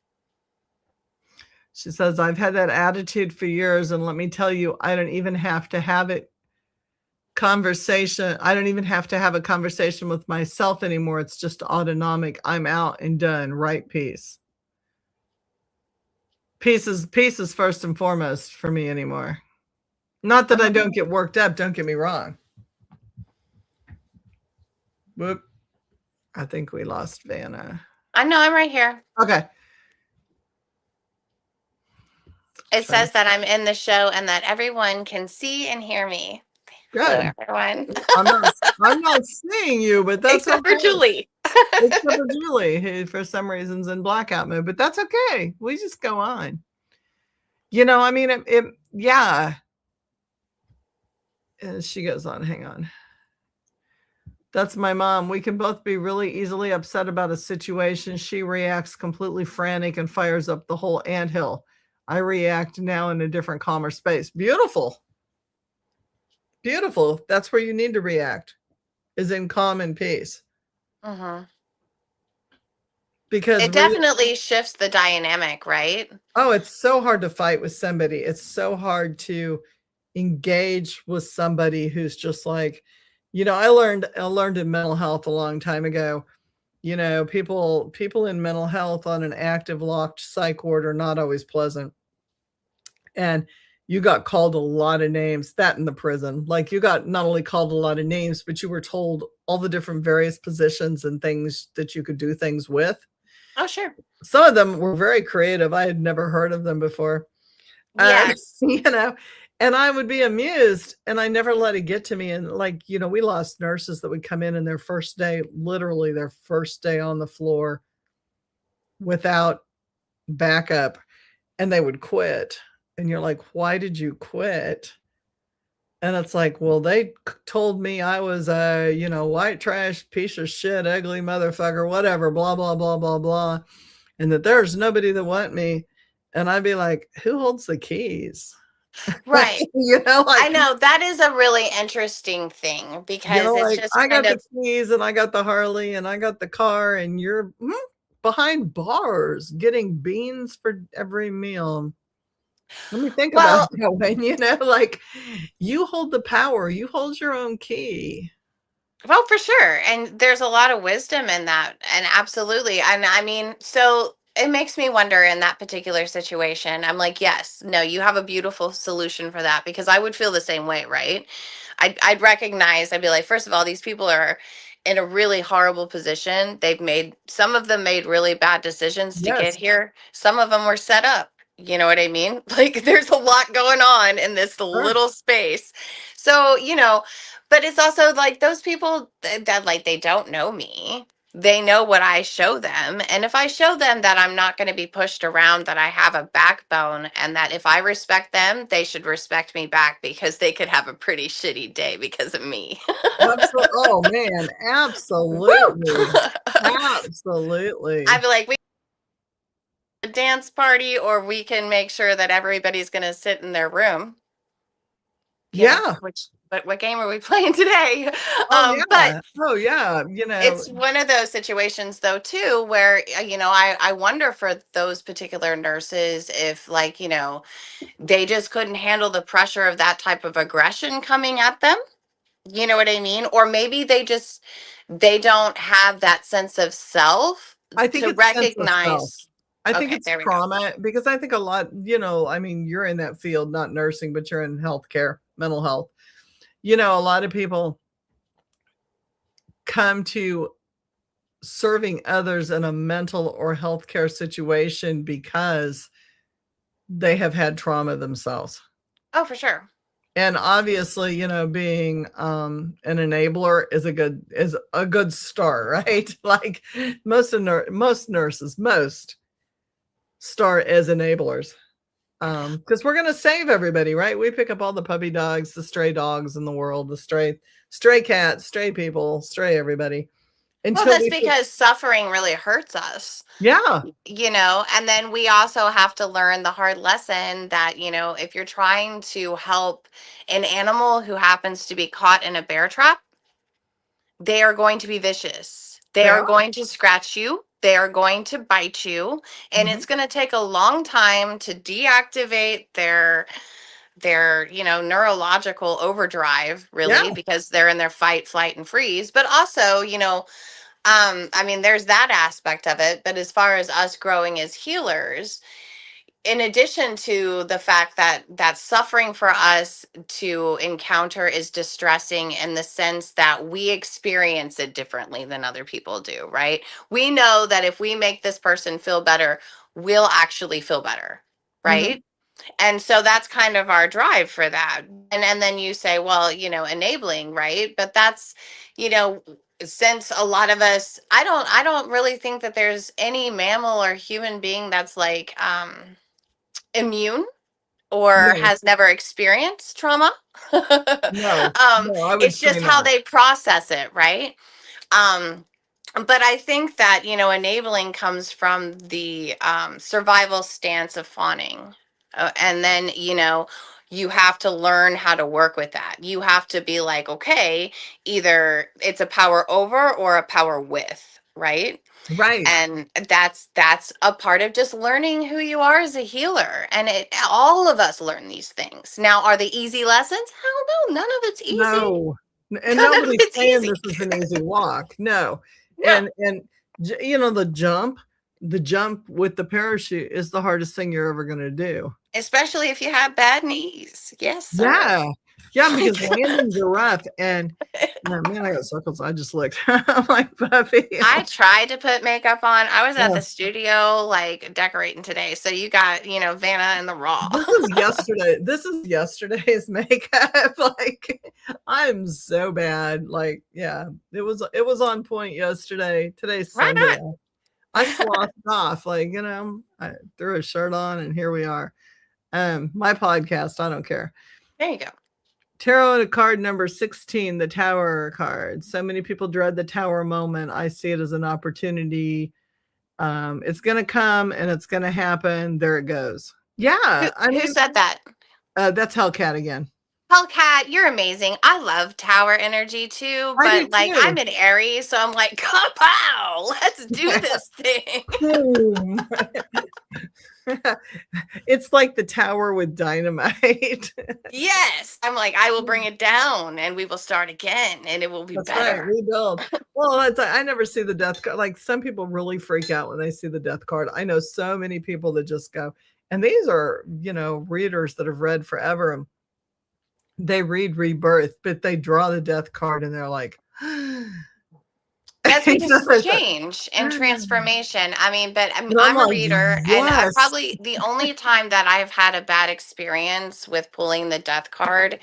Speaker 1: She says, I've had that attitude for years. And let me tell you, I don't even have to have it conversation. I don't even have to have a conversation with myself anymore. It's just autonomic. I'm out and done. Right. Peace. Peace is first and foremost for me anymore. Not that I
Speaker 2: Mhm.
Speaker 1: don't get worked up. Don't get me wrong. Whoop. I think we lost Vanna.
Speaker 2: I know I'm right here.
Speaker 1: Okay.
Speaker 2: It
Speaker 1: Trying to
Speaker 2: says that I'm in the show and that everyone can see and hear me. Hello,
Speaker 1: good.
Speaker 2: everyone.
Speaker 1: I'm not I'm not seeing you, but that's
Speaker 2: Except for
Speaker 1: okay.
Speaker 2: Julie.
Speaker 1: Except for Julie, who for some reason's in blackout mode, but that's okay. We just go on. I mean, yeah. And she goes on, hang on. That's my mom. We can both be really easily upset about a situation. She reacts completely frantic and fires up the whole anthill. I react now in a different, calmer space. Beautiful. Beautiful. That's where you need to react, is in calm and peace.
Speaker 2: Mm-hmm.
Speaker 1: Because
Speaker 2: It definitely shifts the dynamic, right?
Speaker 1: oh, it's so hard to fight with somebody. It's so hard to engage with somebody who's just like, I learned in mental health a long time ago. People in mental health on an active locked psych ward are not always pleasant. And you got called a lot of names, that in the prison. Like, you got not only called a lot of names, but you were told all the different various positions and things that you could do things with.
Speaker 2: Oh, sure.
Speaker 1: Some of them were very creative. I had never heard of them before.
Speaker 2: Yes.
Speaker 1: You know, and I would be amused, and I never let it get to me. And like, we lost nurses that would come in and their first day, literally their first day on the floor without backup, and they would quit. And you're like, why did you quit? And it's like, well, they told me I was a, white trash piece of shit, ugly motherfucker, whatever, blah, blah, blah, blah, blah. And that there's nobody that want me. And I'd be like, who holds the keys? Like,
Speaker 2: Right. I
Speaker 1: like,
Speaker 2: know that is a really interesting thing because it's just
Speaker 1: I
Speaker 2: kind
Speaker 1: got the
Speaker 2: of,
Speaker 1: keys and I got the Harley and I got the car and you're behind bars getting beans for every meal. Let me think about it
Speaker 2: well,
Speaker 1: that way. Like, you hold the power, you hold your own key.
Speaker 2: well, for sure. And there's a lot of wisdom in that. And absolutely. And I mean, so it makes me wonder in that particular situation. I'm like, yes, no, you have a beautiful solution for that because I would feel the same way, right? I'd recognize, I'd be like, first of all, these people are in a really horrible position. Some of them made really bad decisions to get
Speaker 1: Yes.
Speaker 2: here. Some of them were set up. You know what I mean? Like, there's a lot going on in this
Speaker 1: Sure.
Speaker 2: little space. So, but it's also like those people that like they don't know me. They know what I show them. And if I show them that I'm not going to be pushed around, that I have a backbone, and that if I respect them, they should respect me back because they could have a pretty shitty day because of me.
Speaker 1: Absolutely. Oh man,
Speaker 2: Woo!
Speaker 1: absolutely. Absolutely.
Speaker 2: I'd be like, we a dance party, or we can make sure that everybody's going to sit in their room.
Speaker 1: Yeah.
Speaker 2: But what game are we playing today?
Speaker 1: Oh
Speaker 2: But
Speaker 1: yeah. Oh yeah.
Speaker 2: it's one of those situations though too where I wonder for those particular nurses if like they just couldn't handle the pressure of that type of aggression coming at them, you know what I mean, or maybe they don't have that sense of self
Speaker 1: I think
Speaker 2: to
Speaker 1: it's sense of self.
Speaker 2: recognize.
Speaker 1: I think
Speaker 2: Okay,
Speaker 1: it's
Speaker 2: there we go.
Speaker 1: trauma because I think a lot, I mean, you're in that field, not nursing, but you're in healthcare, mental health. A lot of people come to serving others in a mental or healthcare situation because they have had trauma themselves.
Speaker 2: Oh, for sure.
Speaker 1: And obviously, being an enabler is a good start, right? Like, most nurses, most start as enablers. Because we're gonna save everybody, right? We pick up all the puppy dogs, the stray dogs in the world, the stray cats, stray people, stray everybody
Speaker 2: Well,
Speaker 1: until
Speaker 2: that's
Speaker 1: we
Speaker 2: because suffering really hurts us.
Speaker 1: yeah.
Speaker 2: And then we also have to learn the hard lesson that, if you're trying to help an animal who happens to be caught in a bear trap, they are going to be vicious. They
Speaker 1: They
Speaker 2: are
Speaker 1: are.
Speaker 2: going to scratch you. They are going to bite you. And
Speaker 1: Mhm.
Speaker 2: it's going to take a long time to deactivate their neurological overdrive,
Speaker 1: Yeah.
Speaker 2: really, because they're in their fight, flight, and freeze. But also, I mean, there's that aspect of it. But as far as us growing as healers, in addition to the fact that suffering for us to encounter is distressing in the sense that we experience it differently than other people do, right? We know that if we make this person feel better, we'll actually feel better,
Speaker 1: Mhm.
Speaker 2: right? And so that's kind of our drive for that. And then you say, well, enabling, right? But that's, you know, since a lot of us, I don't really think that there's any mammal or human being that's like immune or
Speaker 1: No,
Speaker 2: has never experienced trauma.
Speaker 1: no, I would
Speaker 2: It's
Speaker 1: say
Speaker 2: just how
Speaker 1: not.
Speaker 2: they process it, right? Um, but I think that, enabling comes from the survival stance of fawning. And then, you have to learn how to work with that. You have to be like, okay, either it's a power over or a power with, right?
Speaker 1: Right.
Speaker 2: And that's a part of just learning who you are as a healer. And all of us learn these things. Now, are they easy lessons? Hell no, none of it's easy.
Speaker 1: No. And
Speaker 2: None of
Speaker 1: nobody's
Speaker 2: it's
Speaker 1: saying
Speaker 2: easy.
Speaker 1: this is an easy walk. No.
Speaker 2: No,
Speaker 1: And you know, the jump with the parachute is the hardest thing you're ever going to do.
Speaker 2: especially if you have bad knees. Yes, sir.
Speaker 1: Yeah. Yeah, because landings are rough. And man, I got circles. I just looked. I'm like, puppy.
Speaker 2: I tried to put makeup on. I was at
Speaker 1: Yeah.
Speaker 2: the studio like decorating today. So you got, Vanna in the raw.
Speaker 1: This is yesterday. This is yesterday's makeup. Like, I'm so bad. Like, yeah, it was on point yesterday. Today's
Speaker 2: Right
Speaker 1: Sunday. I
Speaker 2: on.
Speaker 1: slothed off, like, I threw a shirt on and here we are. My podcast, I don't care.
Speaker 2: There you go.
Speaker 1: Tarot card number 16, the Tower card. So many people dread the Tower moment. I see it as an opportunity. It's gonna come and it's gonna happen. There it goes. Yeah,
Speaker 2: Who
Speaker 1: I
Speaker 2: who
Speaker 1: mean,
Speaker 2: said that?
Speaker 1: that's Hellcat again.
Speaker 2: Hellcat, you're amazing. I love tower energy too,
Speaker 1: I do
Speaker 2: but like
Speaker 1: too.
Speaker 2: I'm an Aries, so I'm like, kapow, let's do this thing.
Speaker 1: Boom. It's like the tower with dynamite.
Speaker 2: Yes. I'm like, I will bring it down and we will start again and it will be
Speaker 1: That's right,
Speaker 2: better.
Speaker 1: rebuild. Well, I never see the death card. Like, some people really freak out when they see the death card. I know so many people that just go, and these are, readers that have read forever, and they read rebirth, but they draw the death card and they're like,
Speaker 2: That's because it's
Speaker 1: it's
Speaker 2: change and transformation. I mean, but
Speaker 1: and I'm
Speaker 2: I'm a
Speaker 1: like,
Speaker 2: reader, and I
Speaker 1: yes.
Speaker 2: probably the only time that I've had a bad experience with pulling the death card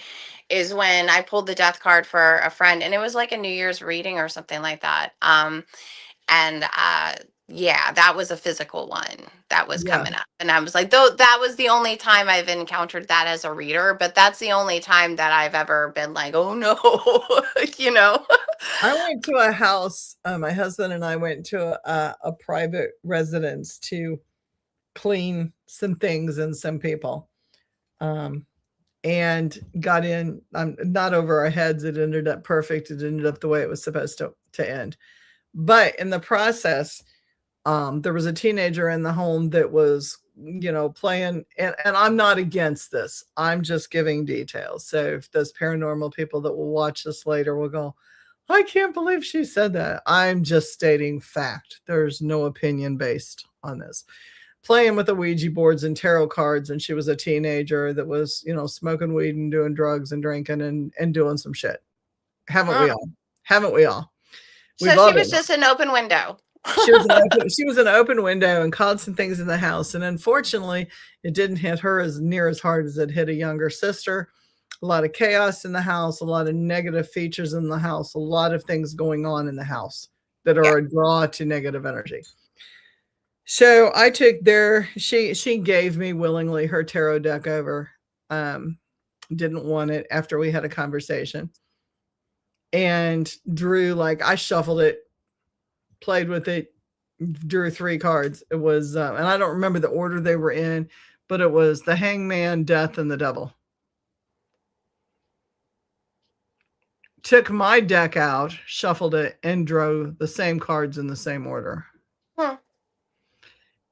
Speaker 2: is when I pulled the death card for a friend, and it was like a New Year's reading or something like that. And yeah, that was a physical one that was
Speaker 1: Yeah.
Speaker 2: coming up, and I was like, though that was the only time I've encountered that as a reader, but that's the only time that I've ever been like, oh no, you know.
Speaker 1: I went to a house, my husband and I went to a private residence to clean some things and some people. Um, and got in, not over our heads. It ended up perfect. It ended up the way it was supposed to end. But in the process, there was a teenager in the home that was, playing, and I'm not against this. I'm just giving details. So if those paranormal people that will watch this later will go, I can't believe she said that. I'm just stating fact. There's no opinion based on this. Playing with the Ouija boards and tarot cards, and she was a teenager that was, smoking weed and doing drugs and drinking and doing some shit. Haven't we all? Haven't we all?
Speaker 2: So
Speaker 1: We've all
Speaker 2: she
Speaker 1: done
Speaker 2: was
Speaker 1: it.
Speaker 2: just an open window.
Speaker 1: She was an open window and caused some things in the house. And unfortunately, it didn't hit her as near as hard as it hit a younger sister. A lot of chaos in the house, a lot of negative features in the house, a lot of things going on in the house that
Speaker 2: Yeah.
Speaker 1: are a draw to negative energy. So I took she gave me willingly her tarot deck over. Didn't want it after we had a conversation. And drew, like, I shuffled it, played with it, drew 3 cards. It was and I don't remember the order they were in, but it was the Hangman, Death, and the Devil. Took my deck out, shuffled it, and drew the same cards in the same order.
Speaker 2: Hmm.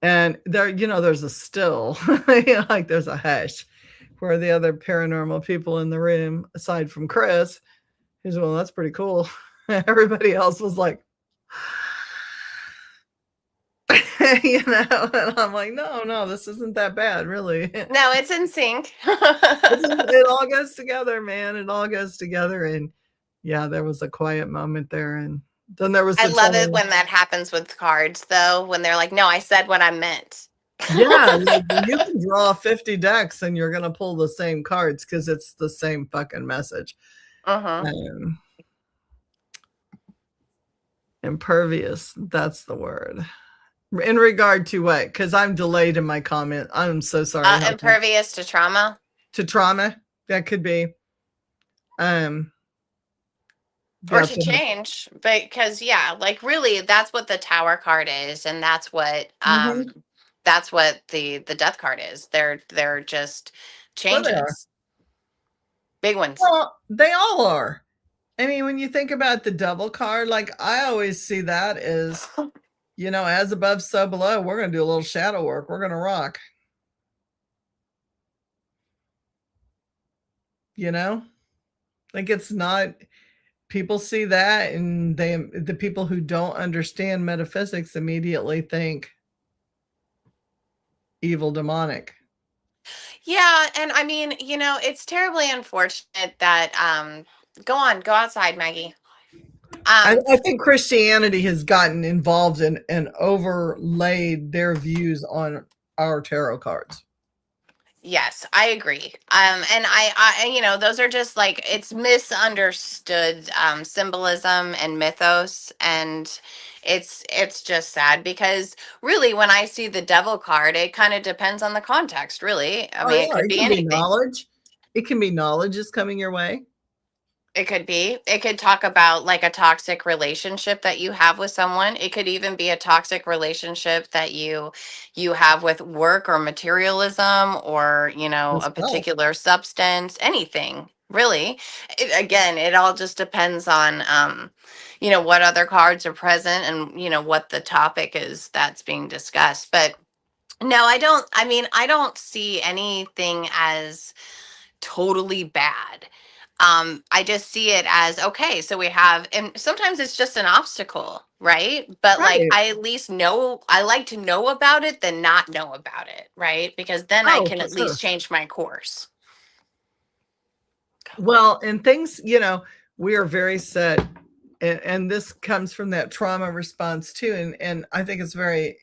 Speaker 1: And there, there's a still, like there's a hush where the other paranormal people in the room, aside from Chris, he's, well, that's pretty cool. Everybody else was like, and I'm like, no, this isn't that bad, really.
Speaker 2: No, it's in sync.
Speaker 1: It all goes together, man. It all goes together. And yeah, there was a quiet moment there. And then there was
Speaker 2: I
Speaker 1: the
Speaker 2: love it
Speaker 1: time.
Speaker 2: when that happens with cards, though, when they're like, no, I said what I meant.
Speaker 1: Yeah, like, you can draw 50 decks and you're gonna pull the same cards because it's the same fucking message.
Speaker 2: Uh-huh.
Speaker 1: Impervious, that's the word. In regard to what? Because I'm delayed in my comment. I'm so sorry. Help me.
Speaker 2: Impervious to trauma.
Speaker 1: To trauma, that could be. Um,
Speaker 2: Or to
Speaker 1: definitely.
Speaker 2: change, because yeah, like really that's what the tower card is, and
Speaker 1: Mhm.
Speaker 2: that's what the death card is. They're just
Speaker 1: Well, they are.
Speaker 2: changes, big ones.
Speaker 1: Well, they all are. I mean, when you think about the double card, like I always see that as, as above, so below. We're going to do a little shadow work. We're going to rock, you know? Like it's not, people see that and the people who don't understand metaphysics immediately think evil, demonic.
Speaker 2: Yeah, and I mean, it's terribly unfortunate that go outside, Maggie. Um
Speaker 1: I think Christianity has gotten involved in and overlaid their views on our tarot cards.
Speaker 2: Yes, I agree. And those are just like it's misunderstood symbolism and mythos, and it's just sad because really, when I see the devil card, it kind of depends on the context. Really, I
Speaker 1: Oh
Speaker 2: mean, it
Speaker 1: yeah,
Speaker 2: could
Speaker 1: it
Speaker 2: be
Speaker 1: can be
Speaker 2: anything.
Speaker 1: knowledge. It can be knowledge is coming your way.
Speaker 2: It could be. It could talk about like a toxic relationship that you have with someone. It could even be a toxic relationship that you have with work or materialism or,
Speaker 1: As
Speaker 2: a
Speaker 1: well.
Speaker 2: particular substance, anything. Really. Again, it all just depends on what other cards are present and, what the topic is that's being discussed. But no, I don't see anything as totally bad. I just see it as okay, so we have, and sometimes it's just an obstacle, right? But like,
Speaker 1: Right.
Speaker 2: I at least know, I like to know about it than not know about it, right? Because then I
Speaker 1: Oh,
Speaker 2: can
Speaker 1: for
Speaker 2: at least
Speaker 1: sure.
Speaker 2: change my course.
Speaker 1: Well, and things, we are very set, and this comes from that trauma response too. And I think it's very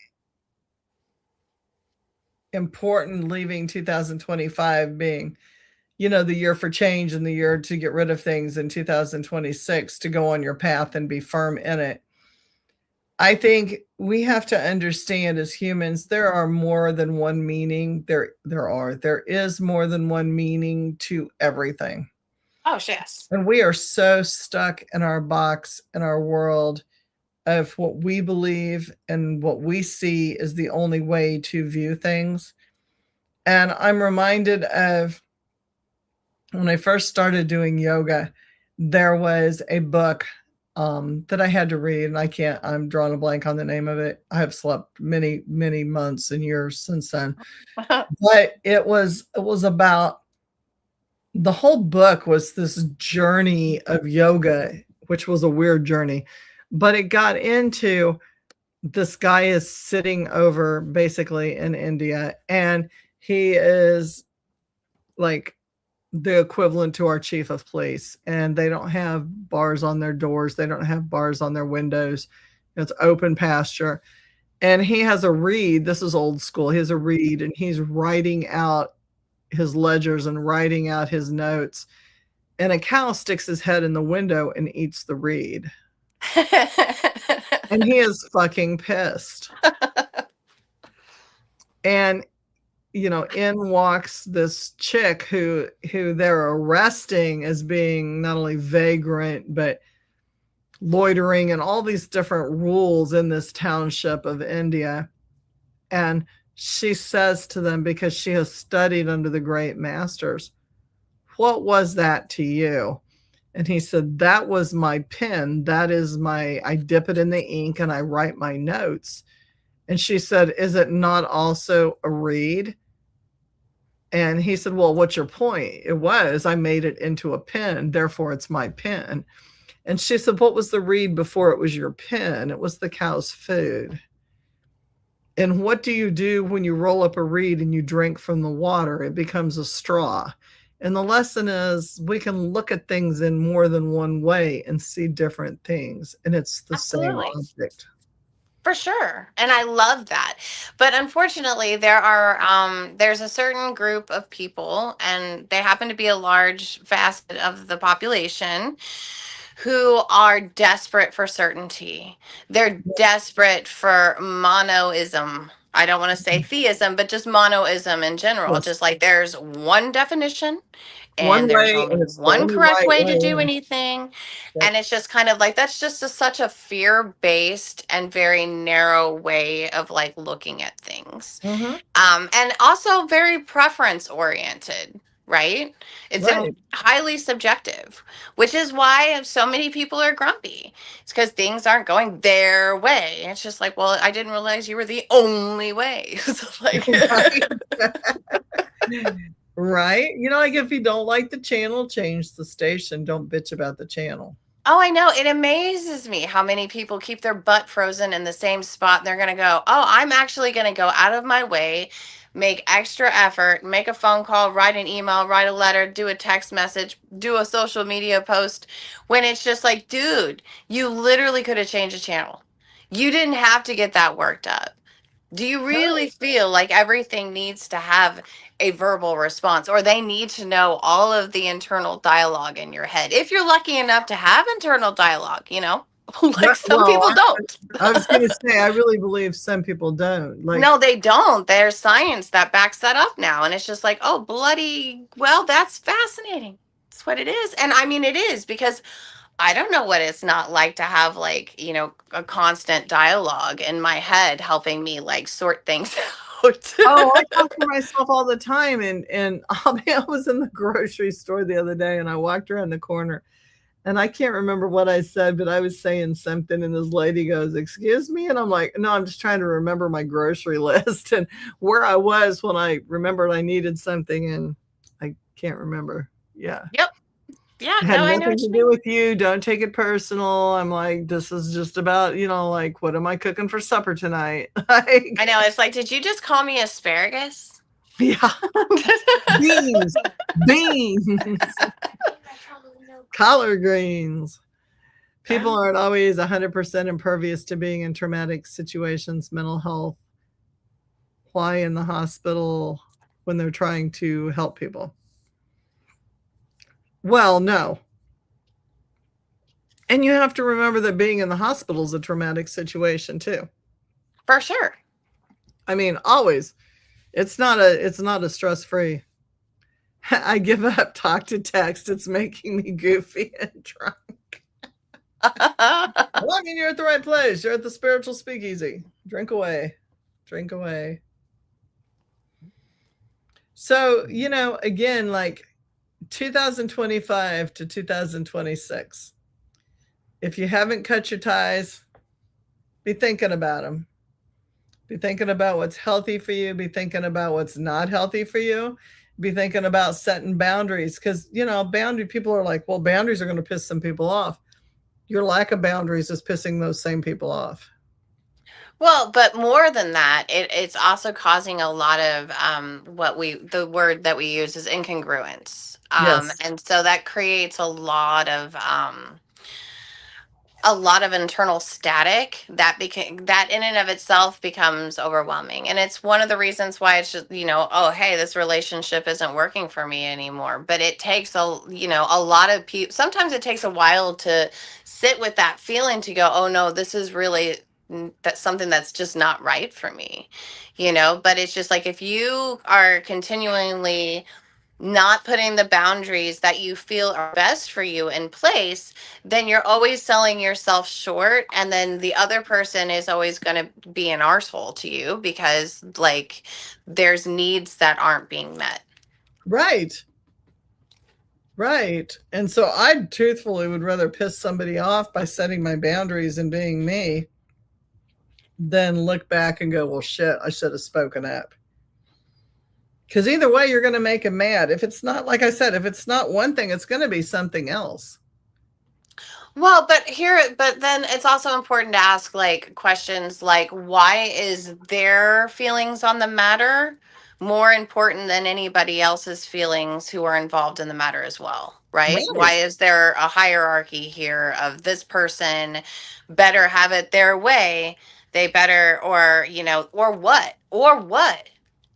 Speaker 1: important leaving 2025 being, the year for change and the year to get rid of things in 2026 to go on your path and be firm in it. I think we have to understand as humans there are more than one meaning. There is more than one meaning to everything.
Speaker 2: Oh, yes.
Speaker 1: And we are so stuck in our box, in our world of what we believe and what we see is the only way to view things. And I'm reminded of when I first started doing yoga, there was a book that I had to read, and I'm drawing a blank on the name of it. I have slept many, many months and years since then. But it was about the whole book was this journey of yoga, which was a weird journey. But it got into this guy is sitting over basically in India, and he is like the equivalent to our chief of police, and they don't have bars on their doors, they don't have bars on their windows. It's open pasture, and he has a reed. This is old school. He has a reed, and he's writing out his ledgers and writing out his notes, and a cow sticks his head in the window and eats the reed, and he is fucking pissed. And in walks this chick who they're arresting as being not only vagrant but loitering and all these different rules in this township of India. And she says to them, because she has studied under the great masters, "What was that to you?" And he said, "That was my pen. That is I dip it in the ink and I write my notes." And she said, "Is it not also a reed?" And he said, "Well, what's your point?" "It was, I made it into a pen, therefore it's my pen." And she said, "What was the reed before it was your pen?" "It was the cow's food." "And what do you do when you roll up a reed and you drink from the water? It becomes a straw." And the lesson is we can look at things in more than one way and see different things, and it's the same
Speaker 2: Absolutely.
Speaker 1: object.
Speaker 2: For sure. And I love that. But unfortunately, there's a certain group of people, and they happen to be a large facet of the population who are desperate for certainty. They're desperate for monoism. I don't want to say theism, but just monoism in general.
Speaker 1: Yes.
Speaker 2: Just like there's one definition
Speaker 1: One
Speaker 2: and there's
Speaker 1: way,
Speaker 2: only
Speaker 1: and it's the
Speaker 2: one
Speaker 1: only
Speaker 2: correct
Speaker 1: right
Speaker 2: way to do
Speaker 1: way.
Speaker 2: anything.
Speaker 1: Yep.
Speaker 2: And it's just kind of like that's just such a fear based and very narrow way of like looking at things.
Speaker 1: Mm-hmm.
Speaker 2: And also very preference oriented, right? It's
Speaker 1: Right.
Speaker 2: highly subjective, which is why so many people are grumpy. It's because things aren't going their way. It's just like, well, I didn't realize you were the only way. So like,
Speaker 1: Right. Right. Like if you don't like the channel, change the station. Don't bitch about the channel.
Speaker 2: oh, I know. It amazes me how many people keep their butt frozen in the same spot. And they're going to go, oh, I'm actually going to go out of my way, make extra effort, make a phone call, write an email, write a letter, do a text message, do a social media post. When it's just like, dude, you literally could have changed the channel. You didn't have to get that worked up. Do you really
Speaker 1: Right.
Speaker 2: feel like everything needs to have a verbal response or they need to know all of the internal dialogue in your head? If you're lucky enough to have internal dialogue, like
Speaker 1: Right.
Speaker 2: some
Speaker 1: Well,
Speaker 2: people don't.
Speaker 1: I was going to say, I really believe some people don't. Like,
Speaker 2: No, they don't. There's science that backs that up now. And it's just like, oh, bloody, well, that's fascinating. That's what it is. And I mean, it is because I don't know what it's not like to have like, a constant dialogue in my head helping me like sort things out.
Speaker 1: oh, I talk to myself all the time. And I was in the grocery store the other day and I walked around the corner and I can't remember what I said, but I was saying something and this lady goes, excuse me. And I'm like, no, I'm just trying to remember my grocery list and where I was when I remembered I needed something and I can't remember. Yeah.
Speaker 2: Yep. Yeah,
Speaker 1: It had
Speaker 2: no, I know
Speaker 1: nothing
Speaker 2: what
Speaker 1: to
Speaker 2: you
Speaker 1: do
Speaker 2: mean.
Speaker 1: with you. Don't take it personal. I'm like, this is just about, like, what am I cooking for supper tonight?
Speaker 2: I
Speaker 1: Like,
Speaker 2: know. It's like, did you just call me asparagus?
Speaker 1: yeah, beans, beans, collard greens. People aren't always 100% impervious to being in traumatic situations, mental health. Why in the hospital when they're trying to help people? Well, no. And you have to remember that being in the hospital is a traumatic situation too.
Speaker 2: For sure.
Speaker 1: I mean, always. It's not a stress-free. I give up, talk to text. It's making me goofy and drunk. Well, I mean, you're at the right place. You're at the Spiritual Speakeasy. Drink away. Drink away. So, again, like 2025 to 2026, if you haven't cut your ties, be thinking about them. Be thinking about what's healthy for you. Be thinking about what's not healthy for you. Be thinking about setting boundaries because, boundary people are like, well, boundaries are going to piss some people off. Your lack of boundaries is pissing those same people off.
Speaker 2: Well, but more than that, it's also causing a lot of the word that we use is incongruence.
Speaker 1: Yes.
Speaker 2: And so that creates a lot of internal static that in and of itself becomes overwhelming, and it's one of the reasons why it's just oh, hey, this relationship isn't working for me anymore. But it takes a lot of people. Sometimes it takes a while to sit with that feeling to go, oh no, this is really that's something that's just not right for me. But it's just like if you are continually not putting the boundaries that you feel are best for you in place, then you're always selling yourself short. And then the other person is always going to be an arsehole to you because, like, there's needs that aren't being met.
Speaker 1: Right. Right. And so I truthfully would rather piss somebody off by setting my boundaries and being me than look back and go, well, shit, I should have spoken up. Because either way, you're going to make them mad. If it's not, like I said, if it's not one thing, it's going to be something else.
Speaker 2: Well, but then it's also important to ask like questions like why is their feelings on the matter more important than anybody else's feelings who are involved in the matter as well, right?
Speaker 1: Right.
Speaker 2: Why is there a hierarchy here of this person better have it their way, they better or what?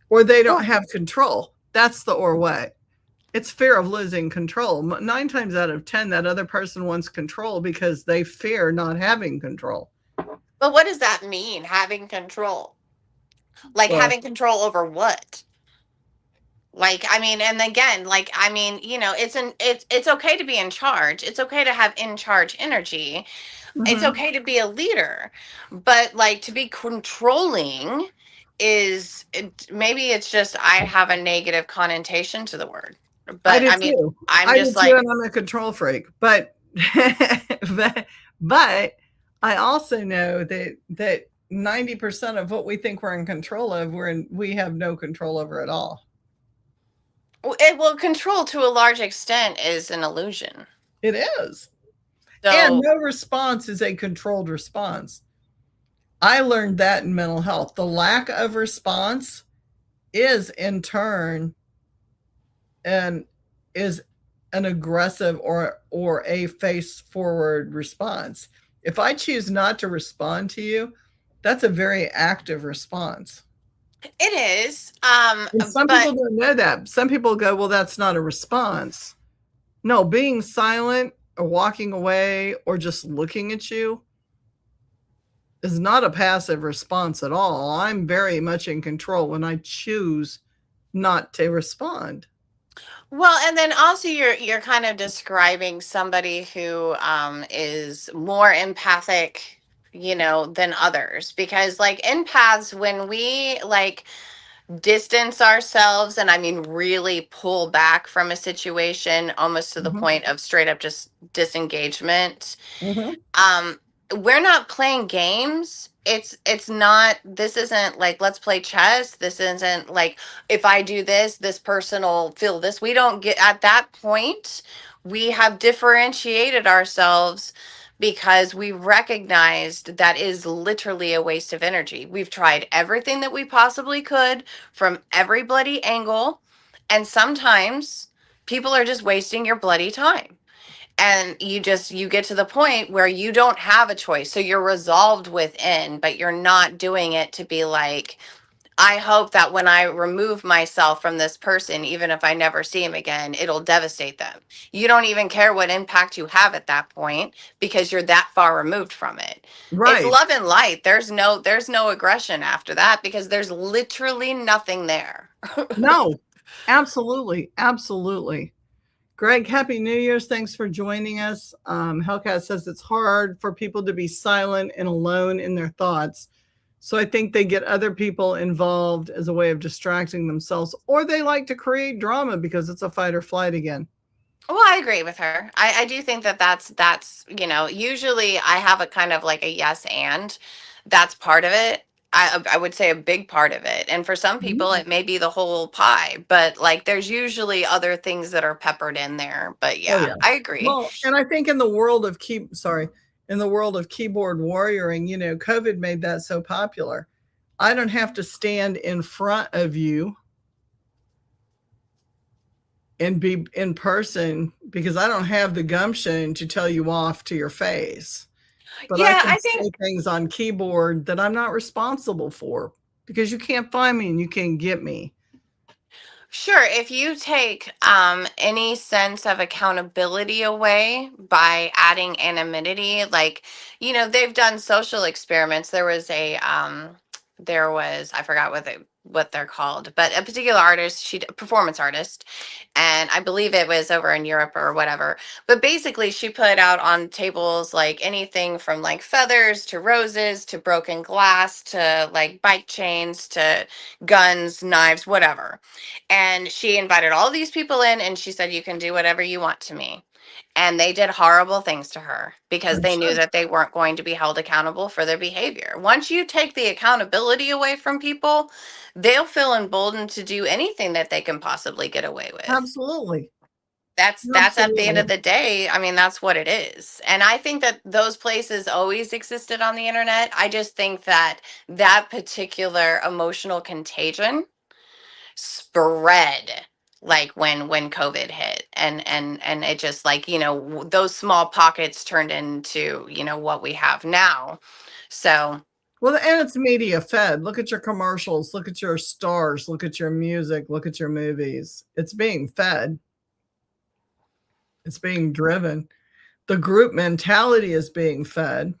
Speaker 1: Or they don't have control. That's the or what. It's fear of losing control. 9 times out of 10, that other person wants control because they fear not having control.
Speaker 2: But what does that mean, having control? Like
Speaker 1: Well,
Speaker 2: having control over what? Like, I mean, and again, like, I mean, it's okay to be in charge. It's okay to have in charge energy. It's
Speaker 1: mm-hmm.
Speaker 2: okay to be a leader, but like to be controlling maybe it's just I have a negative connotation to the word.
Speaker 1: I
Speaker 2: But
Speaker 1: do
Speaker 2: I mean,
Speaker 1: too.
Speaker 2: I'm
Speaker 1: I do
Speaker 2: just
Speaker 1: too,
Speaker 2: like,
Speaker 1: and I'm a control freak. But but, but I also know that 90% of what we think we're in control of, we have no control over at all.
Speaker 2: it will control to a large extent is an illusion.
Speaker 1: It is. And
Speaker 2: So
Speaker 1: no response is a controlled response. I learned that in mental health. The lack of response is in turn and is an aggressive or a face forward response. If I choose not to respond to you, that's a very active response.
Speaker 2: it is.
Speaker 1: And some
Speaker 2: But
Speaker 1: people don't know that. Some people go, well, that's not a response. No, being silent or walking away or just looking at you is not a passive response at all. I'm very much in control when I choose not to respond.
Speaker 2: well, and then also you're kind of describing somebody who is more empathic, than others, because like empaths, when we like distance ourselves, and I mean really pull back from a situation almost to the
Speaker 1: Mhm.
Speaker 2: point of straight up just disengagement,
Speaker 1: Mhm.
Speaker 2: um we're not playing games. It's not, this isn't like let's play chess. This isn't like if I do this, this person will feel this. We don't get at that point. We have differentiated ourselves because we recognized that is literally a waste of energy. We've tried everything that we possibly could from every bloody angle, and sometimes people are just wasting your bloody time, and you get to the point where you don't have a choice, so you're resolved within, but you're not doing it to be like, I hope that when I remove myself from this person, even if I never see him again, it'll devastate them. You don't even care what impact you have at that point because you're that far removed from it. It's
Speaker 1: Right.
Speaker 2: love and light. There's no aggression after that because there's literally nothing there.
Speaker 1: No, absolutely. Absolutely. Greg, Happy New Year's. Thanks for joining us. Hellcat says it's hard for people to be silent and alone in their thoughts. So I think they get other people involved as a way of distracting themselves, or they like to create drama because it's a fight or flight again.
Speaker 2: Well, I agree with her. I do think that that's usually I have a kind of like a yes and that's part of it. I would say a big part of it. And for some
Speaker 1: Mhm.
Speaker 2: people it may be the whole pie, but like there's usually other things that are peppered in there. But
Speaker 1: Oh
Speaker 2: yeah,
Speaker 1: yeah.
Speaker 2: I agree.
Speaker 1: Well, and I think in the world of in the world of keyboard warrioring, COVID made that so popular. I don't have to stand in front of you and be in person because I don't have the gumption to tell you off to your face. But I
Speaker 2: Yeah,
Speaker 1: can
Speaker 2: I think
Speaker 1: say things on keyboard that I'm not responsible for because you can't find me and you can't get me.
Speaker 2: sure, if you take any sense of accountability away by adding anonymity, like, they've done social experiments. There was, I forgot what they're called, but a particular artist, a performance artist, and I believe it was over in Europe or whatever. But basically, she put out on tables like anything from like feathers to roses to broken glass to like bike chains to guns, knives, whatever. And she invited all these people in and she said, you can do whatever you want to me. And they did horrible things to her because
Speaker 1: I'm
Speaker 2: they knew
Speaker 1: sure.
Speaker 2: that they weren't going to be held accountable for their behavior. Once you take the accountability away from people, they'll feel emboldened to do anything that they can possibly get away with.
Speaker 1: Absolutely.
Speaker 2: That's at the end of
Speaker 1: Absolutely.
Speaker 2: the day, I mean, that's what it is. And I think that those places always existed on the internet. I just think that that particular emotional contagion spread like when COVID hit, and it just like, those small pockets turned into, what we have now. So
Speaker 1: Well, and it's media fed. Look at your commercials, look at your stars, look at your music, look at your movies. It's being fed. It's being driven. The group mentality is being fed.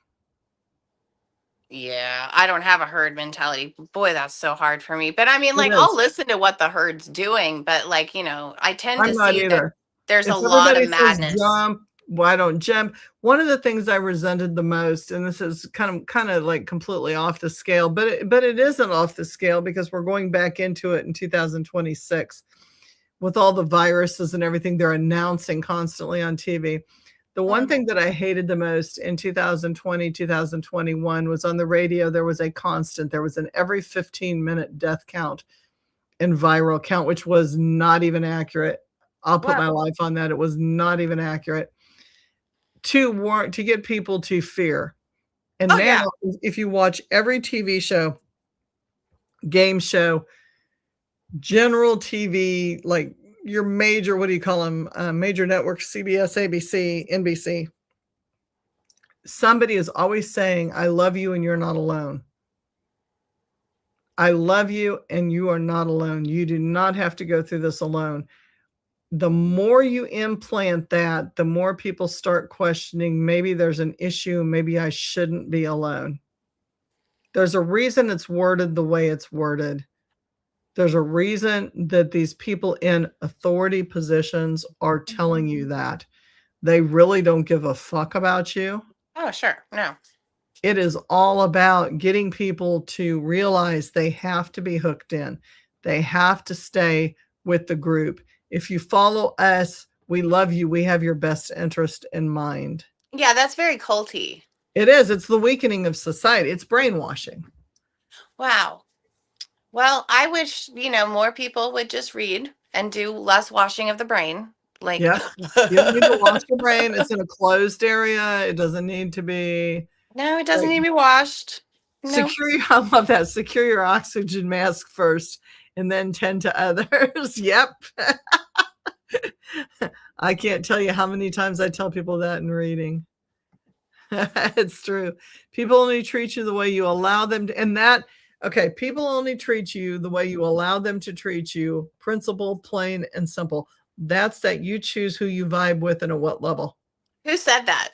Speaker 2: Yeah, I don't have a herd mentality. Boy, that's so hard for me. But I mean,
Speaker 1: It
Speaker 2: like, I'll
Speaker 1: is.
Speaker 2: listen to what the herd's doing, but like, I tend
Speaker 1: I'm
Speaker 2: to
Speaker 1: not
Speaker 2: see that
Speaker 1: either.
Speaker 2: there's a
Speaker 1: If
Speaker 2: lot of
Speaker 1: everybody says
Speaker 2: madness.
Speaker 1: jump, why don't jump? One of the things I resented the most, and this is kind of like completely off the scale, but it isn't off the scale because we're going back into it in 2026 with all the viruses and everything they're announcing constantly on TV. The one
Speaker 2: Mhm.
Speaker 1: thing that I hated the most in 2020, 2021 was on the radio. There was a constant. There was an every 15-minute death count and viral count, which was not even accurate. I'll put
Speaker 2: Well,
Speaker 1: my life on that. It was not even accurate to get people to fear. And
Speaker 2: oh
Speaker 1: now,
Speaker 2: yeah.
Speaker 1: if you watch every TV show, game show, general TV, like your major, what do you call them? Major networks, CBS, ABC, NBC. Somebody is always saying, I love you and you're not alone. I love you and you are not alone. You do not have to go through this alone. The more you implant that, the more people start questioning, maybe there's an issue, maybe I shouldn't be alone. There's a reason it's worded the way it's worded. There's a reason that these people in authority positions are telling you that. They really don't give a fuck about you.
Speaker 2: Oh, sure. No.
Speaker 1: It is all about getting people to realize they have to be hooked in. They have to stay with the group. If you follow us, we love you. We have your best interest in mind.
Speaker 2: Yeah, that's very culty.
Speaker 1: It is. It's the weakening of society. It's brainwashing.
Speaker 2: Wow. Well, I wish, more people would just read and do less washing of the brain. Like,
Speaker 1: Yep. You don't need to wash your brain. It's in a closed area. It doesn't need to be
Speaker 2: no, it doesn't
Speaker 1: like
Speaker 2: need to be washed. No.
Speaker 1: I love that. Secure your oxygen mask first and then tend to others. Yep. I can't tell you how many times I tell people that in reading. It's true. People only treat you the way you allow them to, and that, okay, people only treat you the way you allow them to treat you. Principle, plain and simple. That's that you choose who you vibe with and at what level.
Speaker 2: Who said that?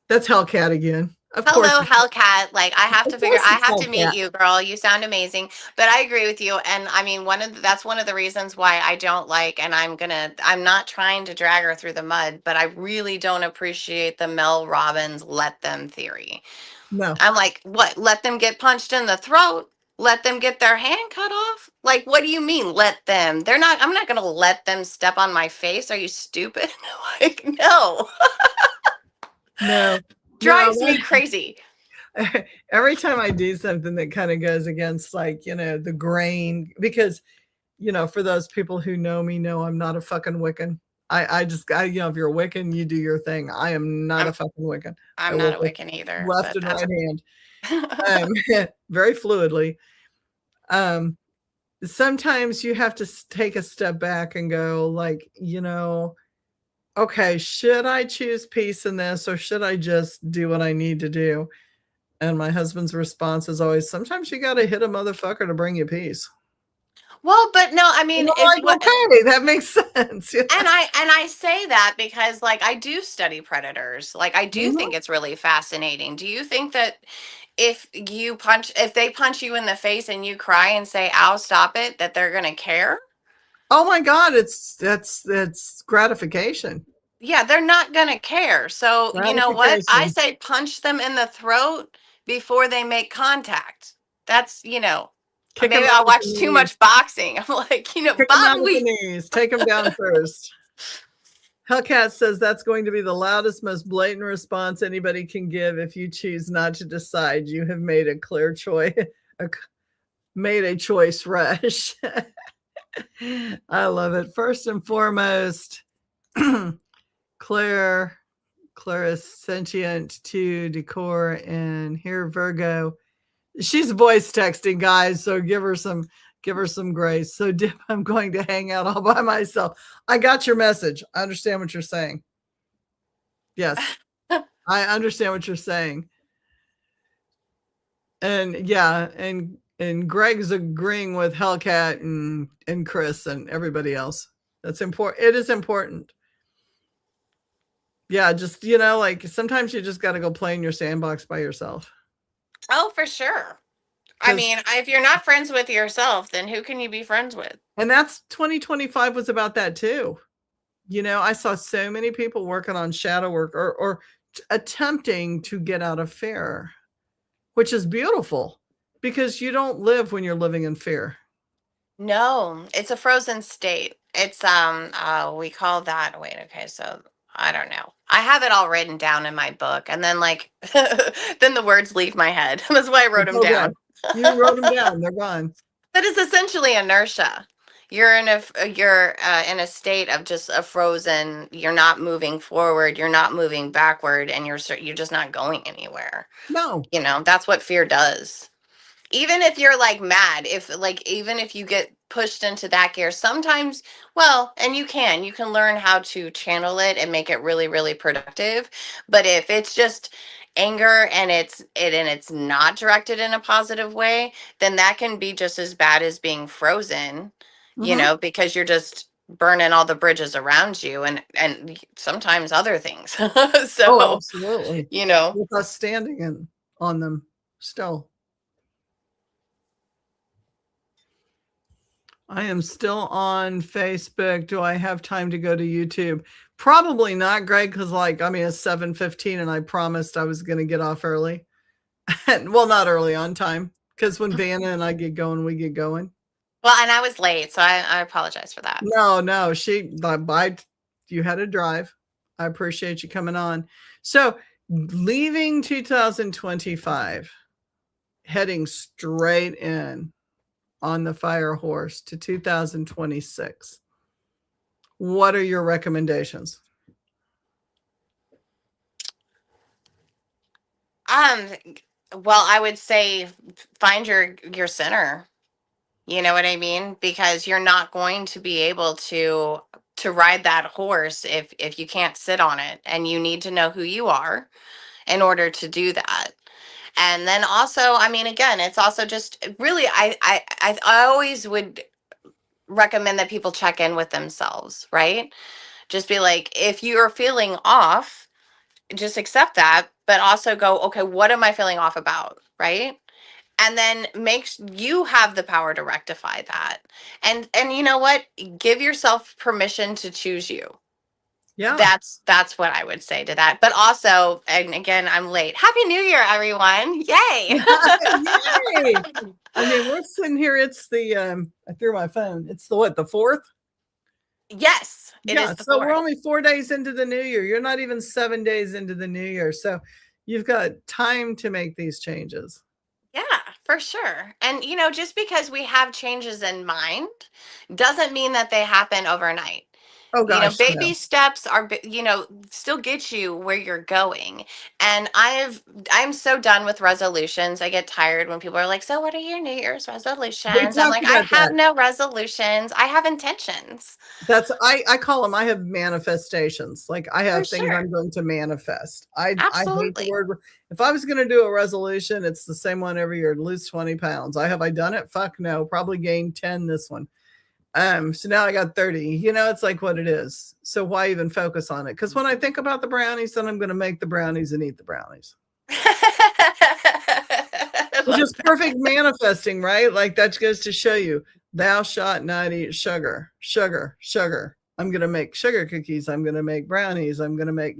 Speaker 1: That's Hellcat again. Of course.
Speaker 2: Hello, Hellcat. Like,
Speaker 1: Of course
Speaker 2: I
Speaker 1: it's
Speaker 2: have to meet
Speaker 1: Hellcat.
Speaker 2: you, girl. You sound amazing. But I agree with you. And I mean, that's one of the reasons why I don't like, and I'm not trying to drag her through the mud, but I really don't appreciate the Mel Robbins let them theory.
Speaker 1: No.
Speaker 2: I'm like, what? Let them get punched in the throat? Let them get their hand cut off? Like, what do you mean, let them? I'm not going to let them step on my face. Are you stupid? Like, no.
Speaker 1: No. No.
Speaker 2: Drives me crazy.
Speaker 1: Every time I do something that kind of goes against, like, the grain, because, for those people who know me, know I'm not a fucking Wiccan. If you're a Wiccan, you do your thing. I am not a
Speaker 2: I'm
Speaker 1: fucking Wiccan. I
Speaker 2: I'm not
Speaker 1: work
Speaker 2: a
Speaker 1: with
Speaker 2: Wiccan either,
Speaker 1: left
Speaker 2: but
Speaker 1: and
Speaker 2: that's
Speaker 1: right hand, very fluidly. Um, Sometimes you have to take a step back and go, like, okay, should I choose peace in this or should I just do what I need to do? And my husband's response is always, sometimes you got to hit a motherfucker to bring you peace.
Speaker 2: well, but no, I
Speaker 1: And
Speaker 2: mean,
Speaker 1: I'm
Speaker 2: it's
Speaker 1: like,
Speaker 2: what
Speaker 1: okay, that makes sense.
Speaker 2: and I say that because like I do study predators. Like I do
Speaker 1: Mhm.
Speaker 2: think it's really fascinating. Do you think that if they punch you in the face and you cry and say, "Ow, stop it," that they're going to care?
Speaker 1: Oh my God, that's gratification.
Speaker 2: Yeah, they're not going to care. So, you know what? I
Speaker 1: Gratification.
Speaker 2: say punch them in the throat before they make contact. That's,
Speaker 1: Kick him
Speaker 2: maybe
Speaker 1: out
Speaker 2: I
Speaker 1: at the
Speaker 2: watch too
Speaker 1: knees.
Speaker 2: much boxing. I'm like,
Speaker 1: Kick him out
Speaker 2: Bobby,
Speaker 1: at the
Speaker 2: we
Speaker 1: knees. Take him down first. Hellcat says that's going to be the loudest, most blatant response anybody can give if you choose not to decide. You have made a clear choice, made a choice, Rush. I love it. First and foremost, Claire, is sentient to decor, and here Virgo. She's voice texting, guys, so give her some grace. So Dip, I'm going to hang out all by myself. I got your message. I understand what you're saying. Yes, I understand what you're saying. And yeah, and Greg's agreeing with Hellcat and Chris and everybody else. That's important. It is important. Yeah, just, you know, like sometimes you just got to go play in your sandbox by yourself.
Speaker 2: Oh, for sure. I
Speaker 1: Because,
Speaker 2: mean, if you're not friends with yourself, then who can you be friends with?
Speaker 1: and that's 2025 was about that too. You know, I saw so many people working on shadow work or attempting to get out of fear, which is beautiful because you don't live when you're living in fear.
Speaker 2: No, it's a frozen state. It's we call that, wait, okay, so I don't know. I have it all written down in my book, and then like then the words leave my head. That's why I wrote them
Speaker 1: Oh,
Speaker 2: down.
Speaker 1: good. You wrote them down. They're gone.
Speaker 2: That is essentially inertia. You're in a state of just a frozen. You're not moving forward. You're not moving backward, and you're just not going anywhere.
Speaker 1: No.
Speaker 2: You know, that's what fear does. Even if you're like mad, if like even if you get pushed into that gear, sometimes, well, and you can learn how to channel it and make it really, really productive. But if it's just anger and it's not directed in a positive way, then that can be just as bad as being frozen,
Speaker 1: Mhm.
Speaker 2: because you're just burning all the bridges around you and sometimes other things.
Speaker 1: Oh,
Speaker 2: So,
Speaker 1: absolutely.
Speaker 2: you know.
Speaker 1: With us standing in on them still. I am still on Facebook. Do I have time to go to YouTube? Probably not, Greg, because like, I mean, it's 7:15 and I promised I was going to get off early. Well, not early, on time. Because when Vanna and I get going, we get going.
Speaker 2: Well, and I was late, so I apologize for that.
Speaker 1: No, you had to drive. I appreciate you coming on. So leaving 2025, heading straight in on the fire horse to 2026. What are your recommendations?
Speaker 2: Um, well, I would say find your center. You know what I mean? Because you're not going to be able to ride that horse if you can't sit on it, and you need to know who you are in order to do that. And then also, I mean, again, it's also just really, I always would recommend that people check in with themselves, right? Just be like, if you're feeling off, just accept that, but also go, okay, what am I feeling off about, right? And then you have the power to rectify that. And you know what? Give yourself permission to choose you.
Speaker 1: Yeah.
Speaker 2: That's what I would say to that. But also, and again, I'm late. Happy New Year, everyone. Yay.
Speaker 1: Yay. I mean, we're sitting here. It's the I threw my phone. It's the what, the 4th?
Speaker 2: Yes, it
Speaker 1: Yeah.
Speaker 2: is the
Speaker 1: So we're
Speaker 2: 4th.
Speaker 1: only 4 days into the new year. You're not even 7 days into the new year. So you've got time to make these changes.
Speaker 2: Yeah, for sure. And just because we have changes in mind doesn't mean that they happen overnight.
Speaker 1: Oh gosh,
Speaker 2: Baby
Speaker 1: no.
Speaker 2: steps are, still get you where you're going. And I'm so done with resolutions. I get tired when people are like, "So what are your New Year's
Speaker 1: We
Speaker 2: resolutions?" I'm
Speaker 1: talked
Speaker 2: like, "I
Speaker 1: about
Speaker 2: have
Speaker 1: that.
Speaker 2: no resolutions. I have intentions."
Speaker 1: That's I call them, I have manifestations. Like I
Speaker 2: For
Speaker 1: have things
Speaker 2: sure.
Speaker 1: I'm going to manifest. I hate the
Speaker 2: Absolutely.
Speaker 1: word. If I was going to do a resolution, it's the same one every year, lose 20 pounds. Have I done it? Fuck no. Probably gained 10 this one. So now I got 30. You know, it's like what it is. So why even focus on it? Because when I think about the brownies, then I'm going to make the brownies and eat the brownies.
Speaker 2: I
Speaker 1: Which
Speaker 2: love
Speaker 1: is perfect
Speaker 2: that.
Speaker 1: manifesting, right? Like that goes to show you, thou shalt not eat sugar, sugar, sugar. I'm going to make sugar cookies. I'm going to make brownies. I'm going to make,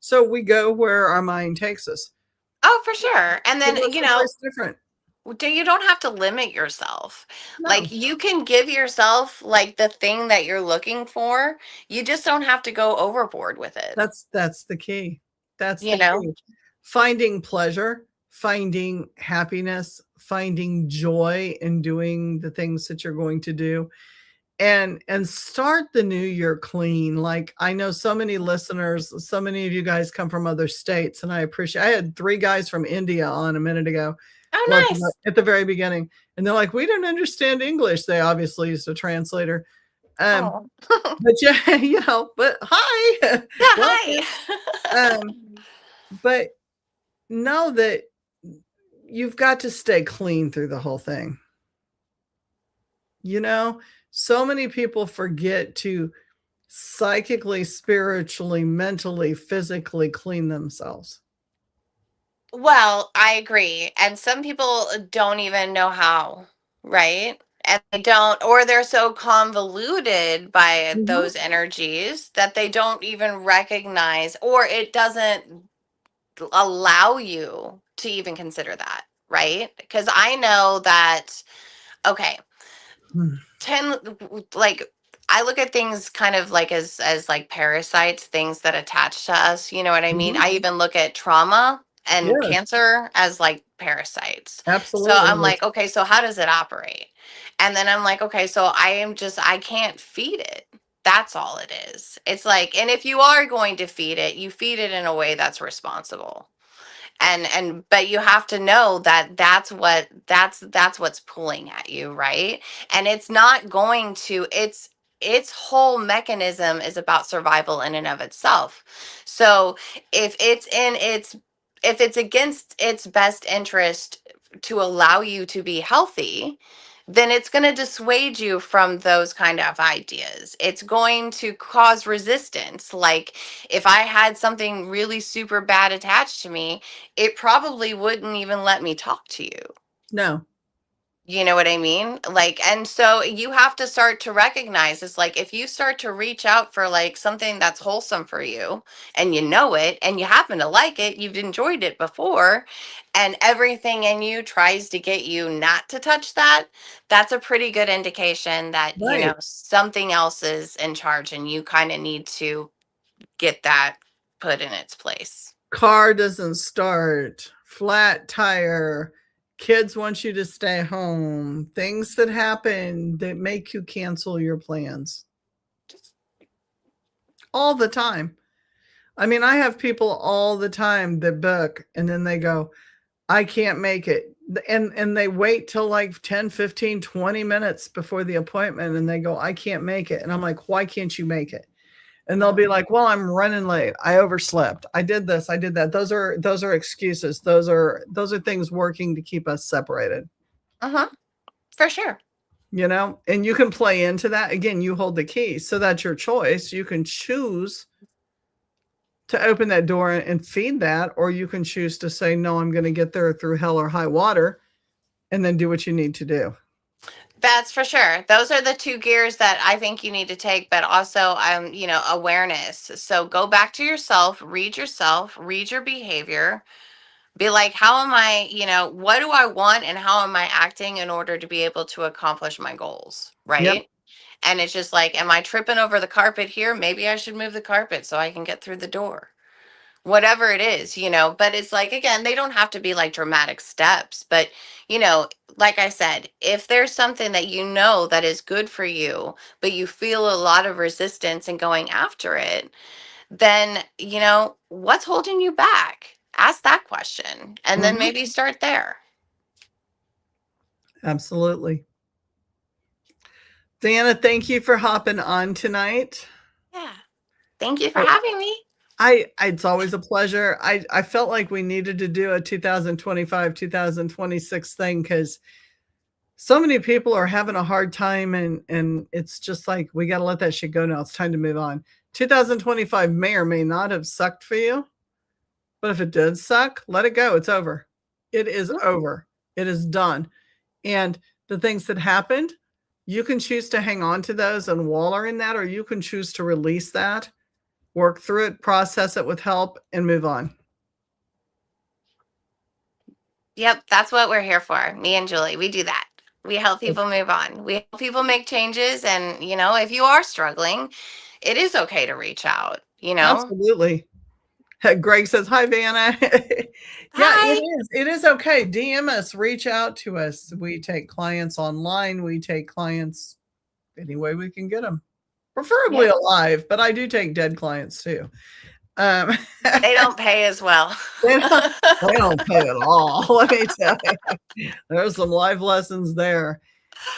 Speaker 1: so we go where our mind takes us.
Speaker 2: Oh, for sure. And
Speaker 1: It
Speaker 2: then,
Speaker 1: goes someplace different.
Speaker 2: you don't have to limit yourself. Like,
Speaker 1: No,
Speaker 2: you can give yourself like the thing that you're looking for. You just don't have to go overboard with it.
Speaker 1: that's the key. That's
Speaker 2: You
Speaker 1: the
Speaker 2: know?
Speaker 1: key. Finding pleasure, finding happiness, finding joy in doing the things that you're going to do, and start the new year clean. Like I know so many listeners, so many of you guys come from other states, and I had 3 guys from India on a minute ago, like
Speaker 2: Oh, nice.
Speaker 1: at the very beginning, and they're like, we don't understand English. They obviously used a translator.
Speaker 2: Oh.
Speaker 1: But yeah, but hi.
Speaker 2: Yeah,
Speaker 1: Welcome.
Speaker 2: hi.
Speaker 1: um but know that you've got to stay clean through the whole thing. you know so many people forget to psychically, spiritually, mentally, physically clean themselves.
Speaker 2: Well, I agree. And some people don't even know how, right? And they don't, or they're so convoluted by
Speaker 1: Mhm.
Speaker 2: those energies that they don't even recognize, or it doesn't allow you to even consider that, right? Because I know that, okay,
Speaker 1: Mm.
Speaker 2: 10, like, I look at things kind of like as like parasites, things that attach to us, you know what I mean?
Speaker 1: Mhm.
Speaker 2: I even look at trauma and
Speaker 1: Yes,
Speaker 2: cancer as like parasites. So
Speaker 1: absolutely.
Speaker 2: I'm like, okay, so how does it operate? And then I'm like, okay, so I can't feed it. That's all it is. It's like, and if you are going to feed it, you feed it in a way that's responsible. And but you have to know that that's what's pulling at you, right? And it's not going to, its whole mechanism is about survival in and of itself. So if it's in its, if it's against its best interest to allow you to be healthy, then it's going to dissuade you from those kind of ideas. It's going to cause resistance. Like if I had something really super bad attached to me, it probably wouldn't even let me talk to you.
Speaker 1: No,
Speaker 2: You know what I mean? Like, and so you have to start to recognize it's like if you start to reach out for like something that's wholesome for you and you know it and you happen to like it, you've enjoyed it before, and everything in you tries to get you not to touch that, that's a pretty good indication that, you know,
Speaker 1: right.
Speaker 2: something else is in charge and you kind of need to get that put in its place.
Speaker 1: Car doesn't start, flat tire, kids want you to stay home, things that happen that make you cancel your plans all the time. I mean, I have people all the time that book and then they go, I can't make it. And they wait till like 10, 15, 20 minutes before the appointment and they go, I can't make it. And I'm like, why can't you make it? And they'll be like, well, I'm running late. I overslept. I did this. I did that. Those are excuses. Those are things working to keep us separated,
Speaker 2: Uh-huh. For sure.
Speaker 1: you know? And you can play into that. Again, you hold the key. So that's your choice. You can choose to open that door and feed that, or you can choose to say, no, I'm going to get there through hell or high water and then do what you need to do.
Speaker 2: That's for sure. Those are the two gears that I think you need to take, but also you know, awareness. So go back to yourself, read your behavior, be like, how am I, you know, what do I want and how am I acting in order to be able to accomplish my goals,
Speaker 1: Yep.
Speaker 2: right? And it's just like, am I tripping over the carpet here? Maybe I should move the carpet so I can get through the door, whatever it is, you know. But it's like, again, they don't have to be like dramatic steps, but you know, like I said, if there's something that you know that is good for you, but you feel a lot of resistance in going after it, then you know, what's holding you back? Ask that question and then
Speaker 1: Mhm.
Speaker 2: maybe start there.
Speaker 1: Absolutely. Diana, thank you for hopping on tonight.
Speaker 2: Yeah, thank you for having me.
Speaker 1: It's always a pleasure. I felt like we needed to do a 2025, 2026 thing because so many people are having a hard time and it's just like we got to let that shit go now. It's time to move on. 2025 may or may not have sucked for you, but if it did suck, let it go. It's over. It is over. It is done. And the things that happened, you can choose to hang on to those and waller in that, or you can choose to release that, work through it, process it with help, and move on.
Speaker 2: Yep, that's what we're here for. Me and Julie, we do that. We help people move on. We help people make changes. And, you know, if you are struggling, it is okay to reach out, you know?
Speaker 1: Absolutely. Greg says, hi, Vanna. Yeah, it
Speaker 2: Hi.
Speaker 1: is. It is okay. DM us, reach out to us. We take clients online. We take clients any way we can get them, preferably
Speaker 2: Yep.
Speaker 1: alive, but I do take dead clients too. Um,
Speaker 2: They don't pay as well.
Speaker 1: they don't pay at all. Let me tell you, there's some life lessons there.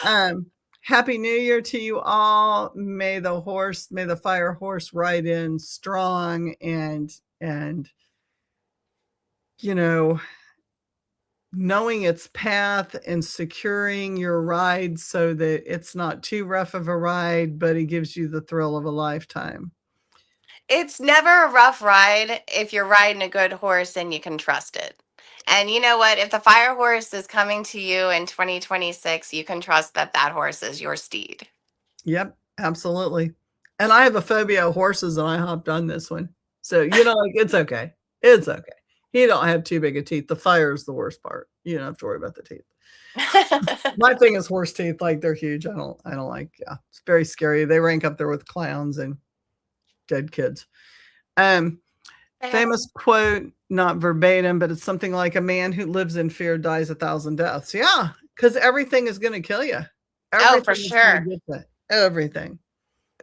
Speaker 1: Um, Happy New Year to you all. May the fire horse ride in strong and you know, knowing its path and securing your ride so that it's not too rough of a ride, but it gives you the thrill of a lifetime.
Speaker 2: It's never a rough ride if you're riding a good horse and you can trust it. And you know what? If the fire horse is coming to you in 2026, you can trust that that horse is your steed.
Speaker 1: Yep, absolutely. And I have a phobia of horses, and I hopped on this one. So, like, it's okay. It's okay. He don't have too big of teeth. The fire is the worst part. You don't have to worry about the teeth. My thing is horse teeth, like they're huge. I don't like, yeah. It's very scary. They rank up there with clowns and dead kids. Famous quote, not verbatim, but it's something like, a man who lives in fear dies 1,000 deaths. Yeah, because everything is going to kill you.
Speaker 2: Oh, for sure.
Speaker 1: Everything.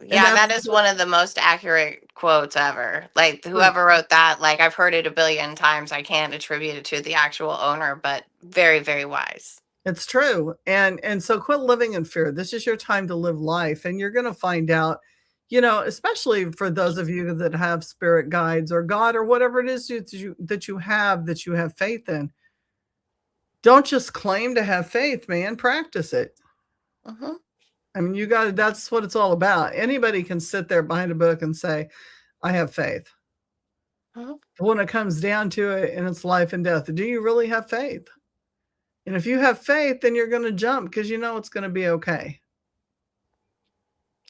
Speaker 2: Yeah, that is one of the most accurate quotes ever. Like, whoever wrote that, like, I've heard it a billion times. I can't attribute it to the actual owner, but very, very wise.
Speaker 1: It's true. And so quit living in fear. This is your time to live life, and you're going to find out, especially for those of you that have spirit guides or God or whatever it is that you have faith in. Don't just claim to have faith, man. Practice it.
Speaker 2: Mm-hmm.
Speaker 1: I mean, that's what it's all about. Anybody can sit there behind a book and say, I have faith. Mm-hmm. But when it comes down to it and it's life and death, do you really have faith? And if you have faith, then you're going to jump because it's going to be okay.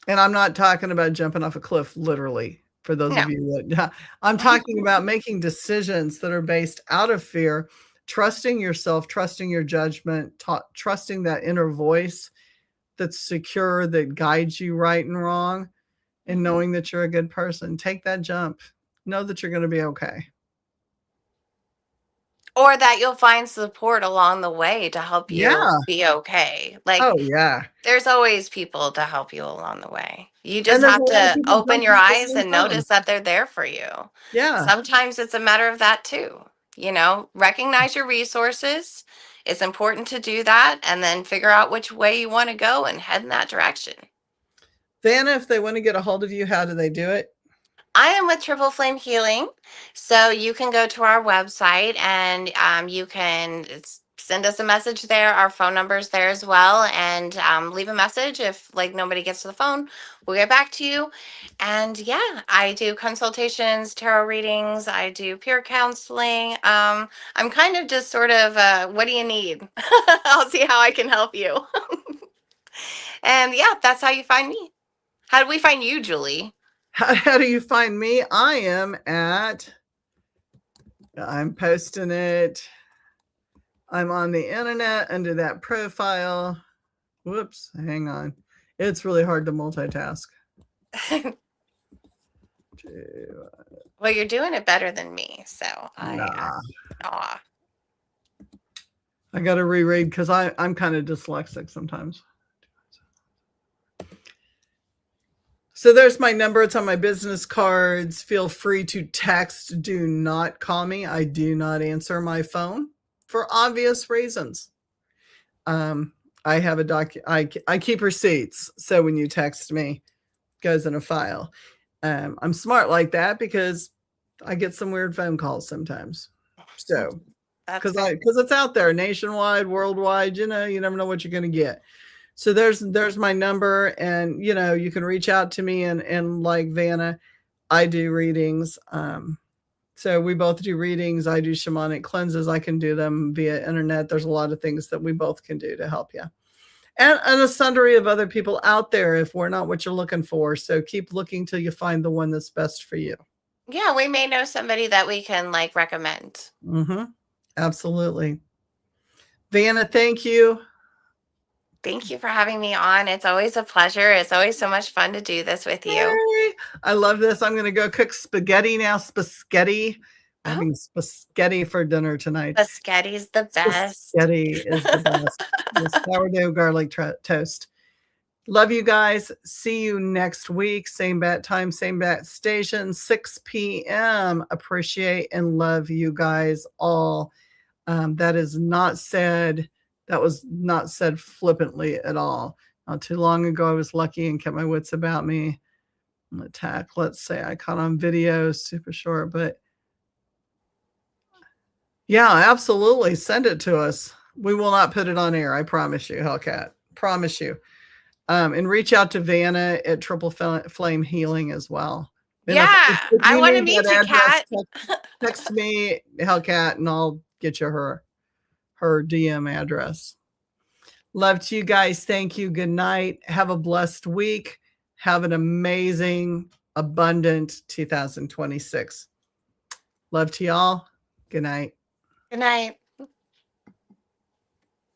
Speaker 1: And I'm not talking about jumping off a cliff, literally, for those of you that I'm talking about making decisions that are based out of fear, trusting yourself, trusting your judgment, trusting that inner voice that's secure, that guides you right and wrong, and knowing that you're a good person. Take that jump. Know that you're going to be okay.
Speaker 2: Or that you'll find support along the way to help you be okay. Like,
Speaker 1: oh, yeah.
Speaker 2: There's always people to help you along the way. You just have to open your eyes and notice that they're there for you.
Speaker 1: Yeah.
Speaker 2: Sometimes it's a matter of that too. Recognize your resources. It's important to do that, and then figure out which way you want to go and head in that direction.
Speaker 1: Vanna, if they want to get a hold of you, how do they do it?
Speaker 2: I am with Triple Flame Healing. So you can go to our website and you can send us a message there. Our phone number is there as well. And leave a message. If nobody gets to the phone, we'll get back to you. And yeah, I do consultations, tarot readings. I do peer counseling. I'm kind of just sort of, what do you need? I'll see how I can help you. And yeah, that's how you find me. How do we find you, Julie?
Speaker 1: How do you find me? I'm posting it. I'm on the internet under that profile. Whoops, hang on. It's really hard to multitask.
Speaker 2: Well, you're doing it better than me, so I
Speaker 1: got to reread because I'm kind of dyslexic sometimes. So there's my number. It's on my business cards. Feel free to text. Do not call me. I do not answer my phone for obvious reasons. I have I keep receipts. So when you text me, it goes in a file. I'm smart like that because I get some weird phone calls sometimes. So because it's out there nationwide, worldwide, you never know what you're going to get. So there's my number, and you can reach out to me, and like Vanna, I do readings. So we both do readings. I do shamanic cleanses. I can do them via internet. There's a lot of things that we both can do to help you. And a sundry of other people out there if we're not what you're looking for. So keep looking till you find the one that's best for you.
Speaker 2: Yeah, we may know somebody that we can recommend.
Speaker 1: Mm-hmm. Absolutely. Vanna, thank you.
Speaker 2: Thank you for having me on. It's always a pleasure. It's always so much fun to do this with you.
Speaker 1: Hey, I love this. I'm going to go cook spaghetti now. Spaghetti. I'm having spaghetti for dinner tonight.
Speaker 2: Spaghetti's the best.
Speaker 1: Spaghetti is the best. The sourdough garlic toast. Love you guys. See you next week. Same bat time, same bat station, 6 p.m. Appreciate and love you guys all. That is not said. That was not said flippantly at all. Not too long ago, I was lucky and kept my wits about me. Attack, let's say I caught on video, super short, but Yeah, absolutely. Send it to us. We will not put it on air. I promise you, Hellcat. Promise you. And reach out to Vanna at Triple Flame Healing as well. And if
Speaker 2: Yeah, I
Speaker 1: you
Speaker 2: want to
Speaker 1: need
Speaker 2: meet
Speaker 1: that
Speaker 2: you,
Speaker 1: address,
Speaker 2: Kat.
Speaker 1: text me, Hellcat, and I'll get you her DM address. Love to you guys. Thank you. Good night. Have a blessed week. Have an amazing, abundant 2026. Love to y'all. Good night.
Speaker 2: Good night.